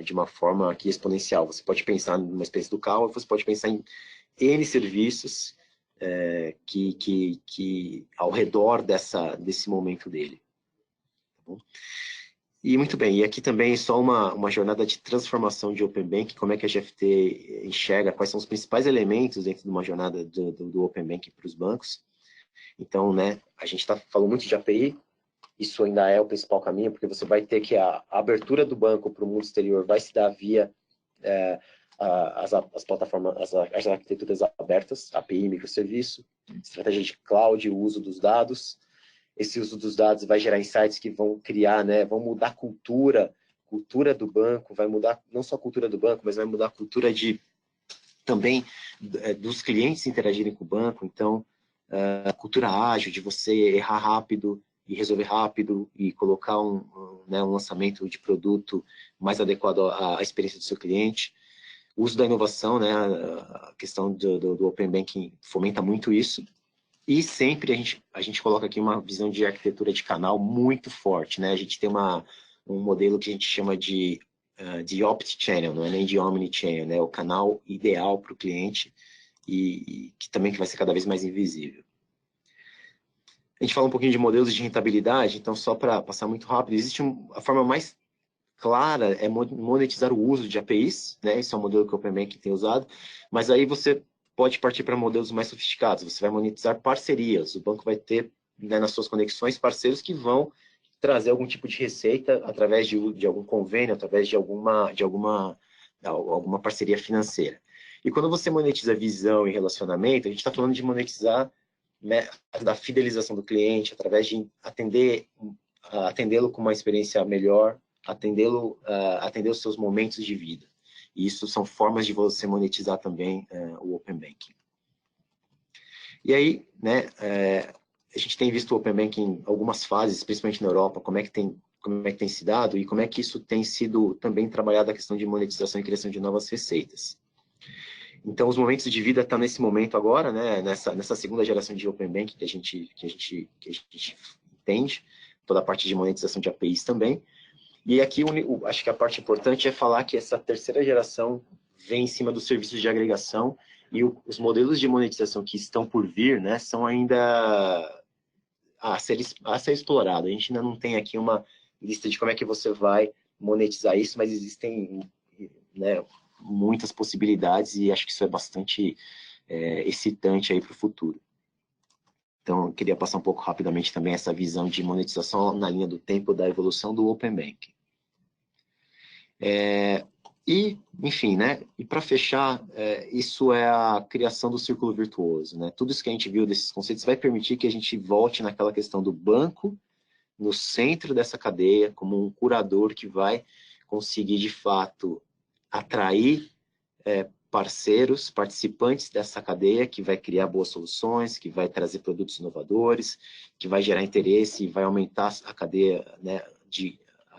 de uma forma aqui exponencial. Você pode pensar numa experiência do carro, você pode pensar em N serviços que ao redor desse momento dele. Tá bom? E muito bem, e aqui também só uma jornada de transformação de Open Banking, como é que a GFT enxerga, quais são os principais elementos dentro de uma jornada do Open Banking para os bancos. Então, né, a gente falou muito de API, isso ainda é o principal caminho, porque você vai ter que a abertura do banco para o mundo exterior vai se dar via as plataformas, as arquiteturas abertas, API, microserviço, estratégia de cloud, o uso dos dados. Esse uso dos dados vai gerar insights que vão criar, né, vão mudar a cultura do banco, vai mudar não só a cultura do banco, mas vai mudar a cultura também dos clientes interagirem com o banco. Então, a cultura ágil, de você errar rápido e resolver rápido e colocar um lançamento de produto mais adequado à experiência do seu cliente. O uso da inovação, né, a questão do Open Banking fomenta muito isso. E sempre a gente coloca aqui uma visão de arquitetura de canal muito forte, né? A gente tem um modelo que a gente chama de Opt-Channel, não é nem de Omni-Channel, né? O canal ideal para o cliente e que também vai ser cada vez mais invisível. A gente fala um pouquinho de modelos de rentabilidade, então só para passar muito rápido, existe a forma mais clara é monetizar o uso de APIs, né? Esse é o modelo que o Open Banking tem usado, mas aí você pode partir para modelos mais sofisticados, você vai monetizar parcerias, o banco vai ter, né, nas suas conexões parceiros que vão trazer algum tipo de receita através de algum convênio, através de alguma parceria financeira. E quando você monetiza visão e relacionamento, a gente está falando de monetizar, né, da fidelização do cliente, através de atendê-lo com uma experiência melhor, atender os seus momentos de vida. E isso são formas de você monetizar também o Open Banking. E aí, né, a gente tem visto o Open Banking em algumas fases, principalmente na Europa, como é que tem se dado e como é que isso tem sido também trabalhado a questão de monetização e criação de novas receitas. Então, os momentos de vida estão nesse momento agora, né, nessa segunda geração de Open Banking que a gente entende, toda a parte de monetização de APIs também. E aqui, acho que a parte importante é falar que essa terceira geração vem em cima dos serviços de agregação e os modelos de monetização que estão por vir, né, são ainda a ser explorado. A gente ainda não tem aqui uma lista de como é que você vai monetizar isso, mas existem, né, muitas possibilidades e acho que isso é bastante excitante aí para o futuro. Então, eu queria passar um pouco rapidamente também essa visão de monetização na linha do tempo da evolução do Open Banking. E, enfim, né? E para fechar, isso é a criação do círculo virtuoso, né? Tudo isso que a gente viu desses conceitos vai permitir que a gente volte naquela questão do banco no centro dessa cadeia, como um curador que vai conseguir, de fato, atrair parceiros, participantes dessa cadeia, que vai criar boas soluções, que vai trazer produtos inovadores, que vai gerar interesse e vai aumentar a cadeia, né,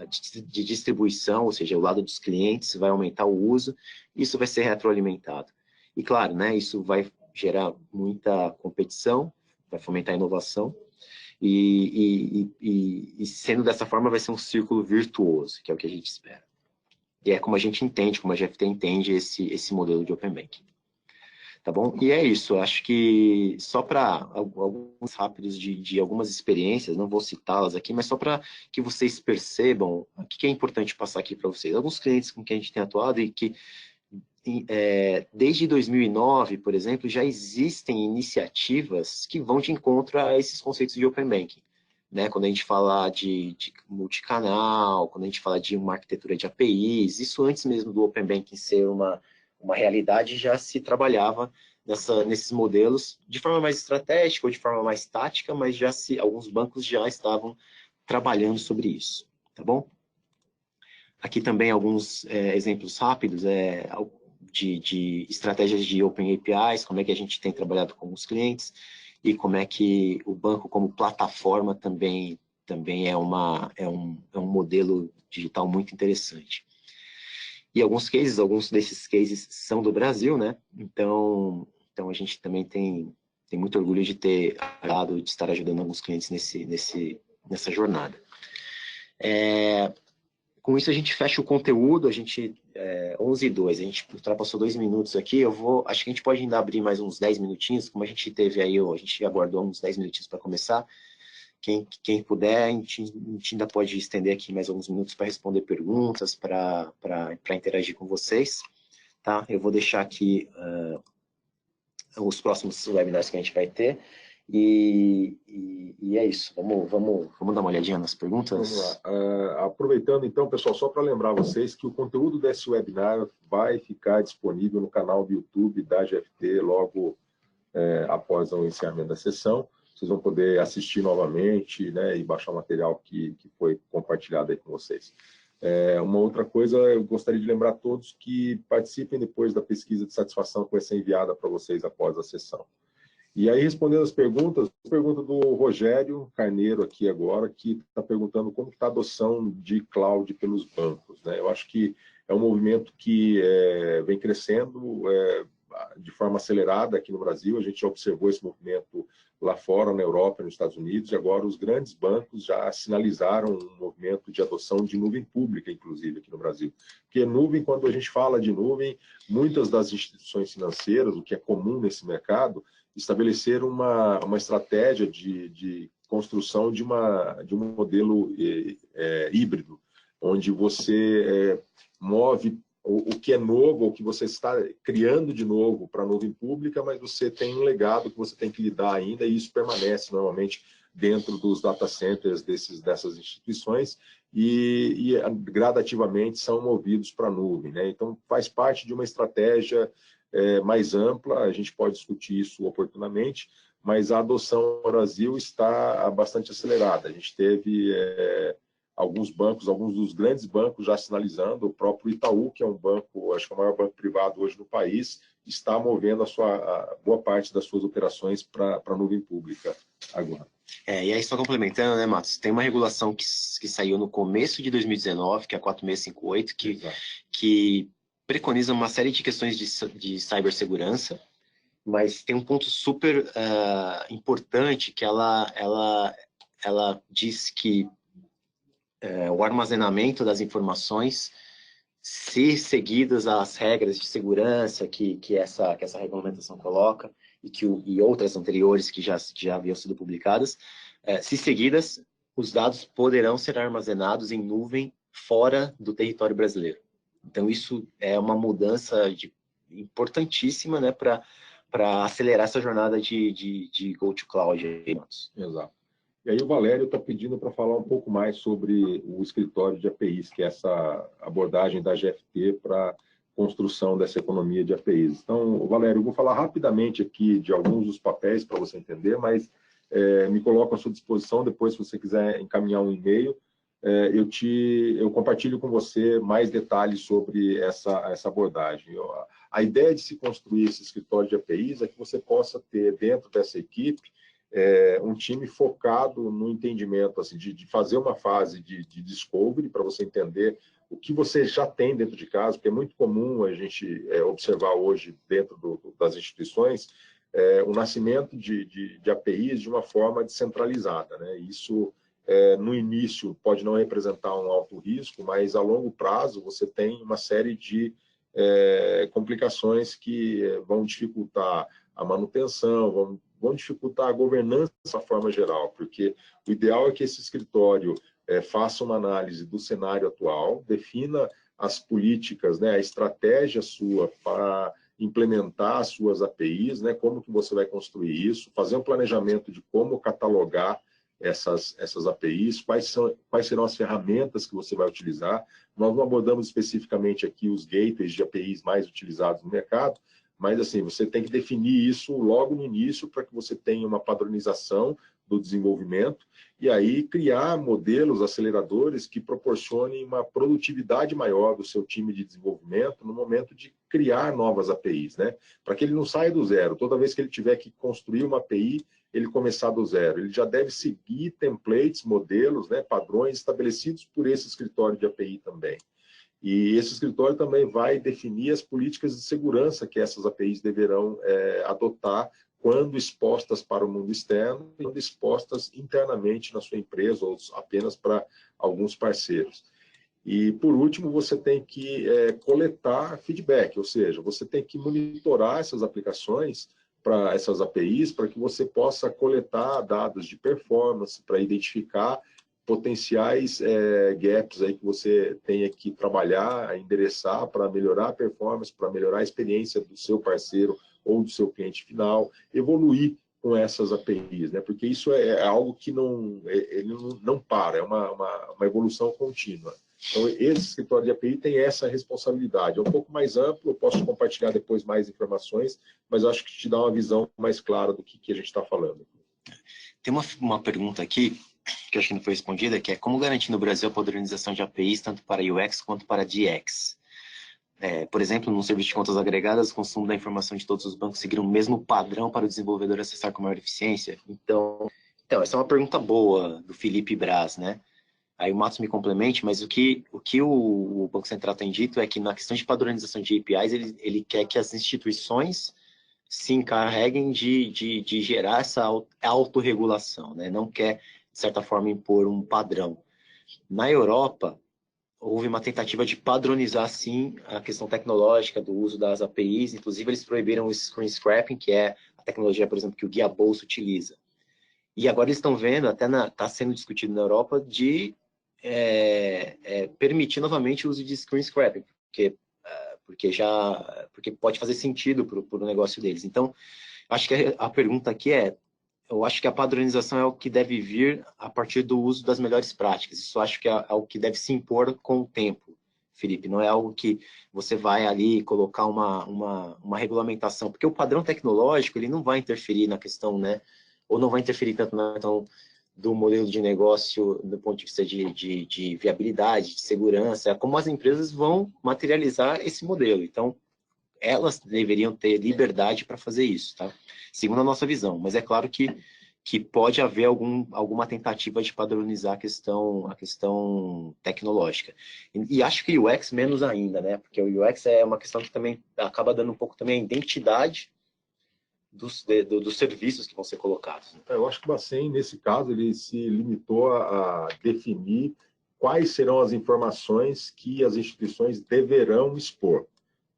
de distribuição, ou seja, o lado dos clientes, vai aumentar o uso, isso vai ser retroalimentado. E claro, né, isso vai gerar muita competição, vai fomentar a inovação, e sendo dessa forma vai ser um círculo virtuoso, que é o que a gente espera. E é como a gente entende, como a GFT entende esse modelo de Open Banking. Tá bom? E é isso, acho que só para alguns rápidos de algumas experiências, não vou citá-las aqui, mas só para que vocês percebam o que é importante passar aqui para vocês. Alguns clientes com quem a gente tem atuado e que desde 2009, por exemplo, já existem iniciativas que vão de encontro a esses conceitos de Open Banking. Né? Quando a gente fala de multicanal, quando a gente fala de uma arquitetura de APIs, isso antes mesmo do Open Banking ser uma realidade, já se trabalhava nesses modelos de forma mais estratégica ou de forma mais tática, mas alguns bancos já estavam trabalhando sobre isso, tá bom? Aqui também alguns exemplos rápidos de estratégias de Open APIs, como é que a gente tem trabalhado com os clientes e como é que o banco como plataforma também é um modelo digital muito interessante. E alguns desses cases são do Brasil, né? Então a gente também tem muito orgulho de de estar ajudando alguns clientes nessa jornada. Com isso a gente fecha o conteúdo, 11:02, a gente ultrapassou 2 minutos aqui, acho que a gente pode ainda abrir mais uns 10 minutinhos, como a gente teve aí, a gente aguardou uns 10 minutinhos para começar. Quem puder, a gente ainda pode estender aqui mais alguns minutos para responder perguntas, para interagir com vocês. Tá? Eu vou deixar aqui os próximos webinars que a gente vai ter. E é isso. Vamos dar uma olhadinha nas perguntas? Vamos lá. Aproveitando então, pessoal, só para lembrar vocês que o conteúdo desse webinar vai ficar disponível no canal do YouTube da GFT logo após o encerramento da sessão. Vocês vão poder assistir novamente, né, e baixar o material que foi compartilhado aí com vocês. Uma outra coisa, eu gostaria de lembrar a todos que participem depois da pesquisa de satisfação que vai ser enviada para vocês após a sessão. E aí, respondendo as perguntas, pergunta do Rogério Carneiro aqui agora, que está perguntando como está a adoção de cloud pelos bancos. Né? Eu acho que é um movimento que vem crescendo de forma acelerada aqui no Brasil. A gente já observou esse movimento lá fora, na Europa, nos Estados Unidos, e agora os grandes bancos já sinalizaram um movimento de adoção de nuvem pública, inclusive, aqui no Brasil. Porque nuvem, quando a gente fala de nuvem, muitas das instituições financeiras, o que é comum nesse mercado, estabeleceram uma estratégia de construção de um modelo híbrido, onde você move o que é novo, o que você está criando de novo para a nuvem pública, mas você tem um legado que você tem que lidar ainda, e isso permanece normalmente dentro dos data centers dessas instituições e gradativamente são movidos para a nuvem. Né? Então, faz parte de uma estratégia mais ampla, a gente pode discutir isso oportunamente, mas a adoção no Brasil está bastante acelerada. A gente teve alguns dos grandes bancos já sinalizando, o próprio Itaú, que é um banco, acho que é o maior banco privado hoje no país, está movendo a boa parte das suas operações para a nuvem pública agora. E aí, só complementando, né, Matos? Tem uma regulação que saiu no começo de 2019, que é a 4658, que preconiza uma série de questões de cibersegurança, mas tem um ponto super importante, que ela diz que o armazenamento das informações, se seguidas as regras de segurança que essa regulamentação coloca, e outras anteriores que já haviam sido publicadas, se seguidas, os dados poderão ser armazenados em nuvem fora do território brasileiro. Então, isso é uma mudança importantíssima, né, para acelerar essa jornada de Go to Cloud. Exato. E aí o Valério está pedindo para falar um pouco mais sobre o escritório de APIs, que é essa abordagem da GFT para construção dessa economia de APIs. Então, Valério, eu vou falar rapidamente aqui de alguns dos papéis para você entender, mas me coloco à sua disposição depois, se você quiser encaminhar um e-mail, eu compartilho com você mais detalhes sobre essa abordagem. A ideia de se construir esse escritório de APIs é que você possa ter dentro dessa equipe um time focado no entendimento, assim, de fazer uma fase de discovery, para você entender o que você já tem dentro de casa, porque é muito comum a gente observar hoje dentro das instituições o nascimento de APIs de uma forma descentralizada, né? Isso, no início, pode não representar um alto risco, mas a longo prazo você tem uma série de complicações que vão dificultar a manutenção, vão dificultar a governança de uma forma geral, porque o ideal é que esse escritório faça uma análise do cenário atual, defina as políticas, né, a estratégia sua para implementar as suas APIs, né, como que você vai construir isso, fazer um planejamento de como catalogar essas APIs, quais serão as ferramentas que você vai utilizar. Nós não abordamos especificamente aqui os gateways de APIs mais utilizados no mercado, mas assim, você tem que definir isso logo no início para que você tenha uma padronização do desenvolvimento e aí criar modelos aceleradores que proporcionem uma produtividade maior do seu time de desenvolvimento no momento de criar novas APIs, né? Para que ele não saia do zero. Toda vez que ele tiver que construir uma API, ele começar do zero. Ele já deve seguir templates, modelos, né, padrões estabelecidos por esse escritório de API também. E esse escritório também vai definir as políticas de segurança que essas APIs deverão adotar quando expostas para o mundo externo e quando expostas internamente na sua empresa ou apenas para alguns parceiros. E, por último, você tem que coletar feedback, ou seja, você tem que monitorar essas aplicações, para essas APIs, para que você possa coletar dados de performance, para identificar potenciais gaps aí que você tenha que trabalhar, endereçar para melhorar a performance, para melhorar a experiência do seu parceiro ou do seu cliente final, evoluir com essas APIs, né? Porque isso é algo que ele não para, é uma evolução contínua. Então, esse escritório de API tem essa responsabilidade. É um pouco mais amplo, eu posso compartilhar depois mais informações, mas acho que te dá uma visão mais clara do que a gente está falando. Tem uma pergunta aqui, que acho que não foi respondida, que é como garantir no Brasil a padronização de APIs, tanto para UX quanto para DX? Por exemplo, no serviço de contas agregadas, o consumo da informação de todos os bancos seguir o mesmo padrão para o desenvolvedor acessar com maior eficiência? Então, essa é uma pergunta boa do Felipe Braz, né? Aí o Matos me complemente, mas o que o Banco Central tem dito é que na questão de padronização de APIs, ele quer que as instituições se encarreguem de gerar essa autorregulação, né? Não quer, de certa forma, impor um padrão. Na Europa, houve uma tentativa de padronizar, sim, a questão tecnológica do uso das APIs, inclusive eles proibiram o screen scraping, que é a tecnologia, por exemplo, que o Guia Bolso utiliza. E agora eles estão vendo, até está sendo discutido na Europa, de permitir novamente o uso de screen scraping, porque pode fazer sentido para o negócio deles. Então, acho que a pergunta aqui eu acho que a padronização é o que deve vir a partir do uso das melhores práticas. Isso acho que é algo que deve se impor com o tempo, Felipe. Não é algo que você vai ali colocar uma regulamentação, porque o padrão tecnológico ele não vai interferir na questão, né? Ou não vai interferir tanto na questão do modelo de negócio do ponto de vista de viabilidade, de segurança, como as empresas vão materializar esse modelo. Então, elas deveriam ter liberdade para fazer isso, tá? Segundo a nossa visão. Mas é claro que pode haver alguma tentativa de padronizar a questão tecnológica. E acho que o UX menos ainda, né? Porque o UX é uma questão que também acaba dando um pouco também a identidade dos serviços que vão ser colocados. Eu acho que o Bacen, nesse caso, ele se limitou a definir quais serão as informações que as instituições deverão expor,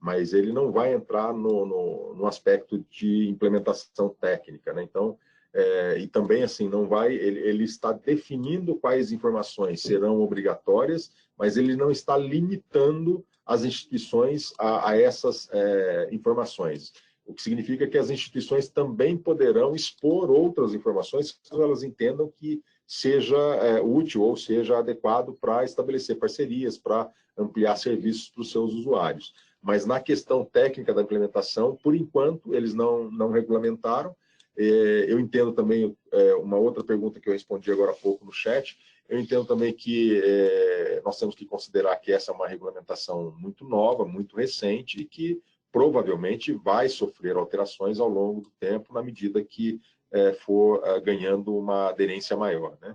mas ele não vai entrar no aspecto de implementação técnica, né? Então, e também assim não vai, ele está definindo quais informações serão obrigatórias, mas ele não está limitando as instituições a essas informações. O que significa que as instituições também poderão expor outras informações que elas entendam que seja útil ou seja adequado para estabelecer parcerias, para ampliar serviços para os seus usuários. Mas na questão técnica da implementação, por enquanto, eles não regulamentaram. Eu entendo também, uma outra pergunta que eu respondi agora há pouco no chat, eu entendo também que nós temos que considerar que essa é uma regulamentação muito nova, muito recente, e que provavelmente vai sofrer alterações ao longo do tempo, na medida que for ganhando uma aderência maior, né?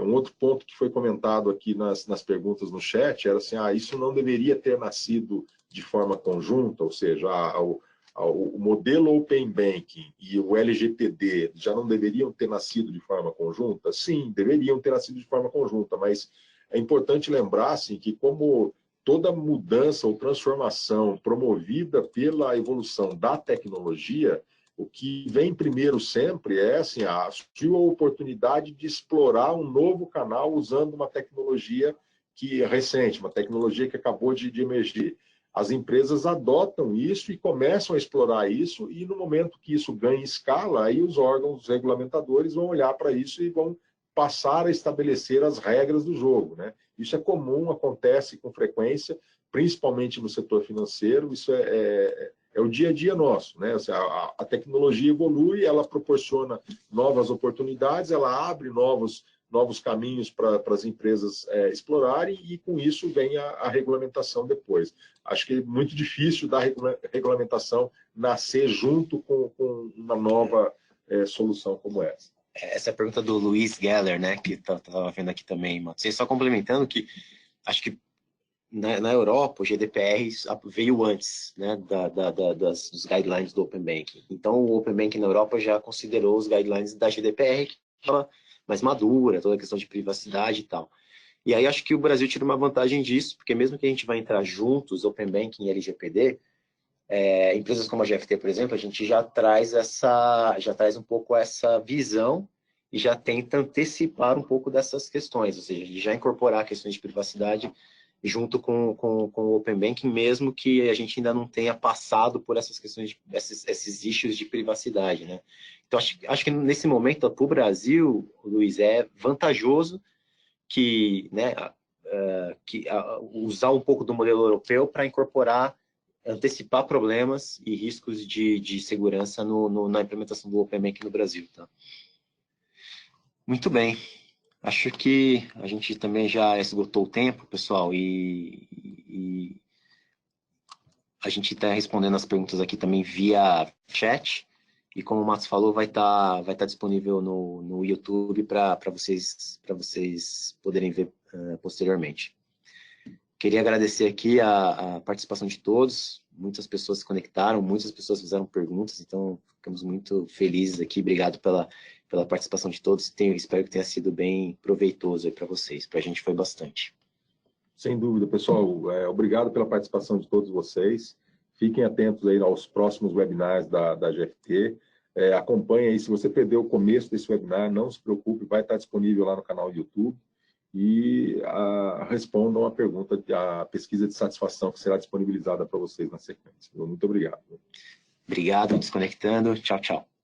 Um outro ponto que foi comentado aqui nas perguntas no chat era assim, isso não deveria ter nascido de forma conjunta, ou seja, o modelo Open Banking e o LGPD já não deveriam ter nascido de forma conjunta? Sim, deveriam ter nascido de forma conjunta, mas é importante lembrar assim, que como toda mudança ou transformação promovida pela evolução da tecnologia, o que vem primeiro sempre é assim, surgiu a oportunidade de explorar um novo canal usando uma tecnologia que é recente, uma tecnologia que acabou de emergir. As empresas adotam isso e começam a explorar isso, e no momento que isso ganha escala, aí os órgãos regulamentadores vão olhar para isso e vão passar a estabelecer as regras do jogo, né? Isso é comum, acontece com frequência, principalmente no setor financeiro, isso é o dia a dia nosso, né? A tecnologia evolui, ela proporciona novas oportunidades, ela abre novos caminhos para as empresas explorarem, e com isso vem a regulamentação depois. Acho que é muito difícil da regulamentação nascer junto com uma nova solução como essa. Essa é a pergunta do Luiz Geller, né, que estava vendo aqui também, Matheus. Vocês só complementando que acho que na Europa o GDPR veio antes, né, dos guidelines do Open Banking. Então o Open Banking na Europa já considerou os guidelines da GDPR, que é mais madura, toda a questão de privacidade e tal. E aí acho que o Brasil tira uma vantagem disso, porque mesmo que a gente vai entrar juntos, Open Banking e LGPD, empresas como a GFT, por exemplo, a gente já traz um pouco essa visão e já tenta antecipar um pouco dessas questões, ou seja, já incorporar questões de privacidade junto com o Open Banking, mesmo que a gente ainda não tenha passado por essas questões, esses issues de privacidade, né? Então, acho que nesse momento, para o Brasil, Luiz, é vantajoso que, né, usar um pouco do modelo europeu para incorporar, antecipar problemas e riscos de segurança na implementação do Open Banking no Brasil. Tá? Muito bem. Acho que a gente também já esgotou o tempo, pessoal, e a gente está respondendo as perguntas aqui também via chat, e como o Matos falou, vai tá disponível no YouTube para vocês poderem ver posteriormente. Queria agradecer aqui a participação de todos, muitas pessoas se conectaram, muitas pessoas fizeram perguntas, então ficamos muito felizes aqui, obrigado pela participação de todos, espero que tenha sido bem proveitoso para vocês, para a gente foi bastante. Sem dúvida, pessoal, obrigado pela participação de todos vocês, fiquem atentos aí aos próximos webinars da GFT, acompanhe aí, se você perdeu o começo desse webinar, não se preocupe, vai estar disponível lá no canal do YouTube, e respondam a pergunta, a pesquisa de satisfação que será disponibilizada para vocês na sequência. Muito obrigado. Obrigado, Desconectando. Tchau, tchau.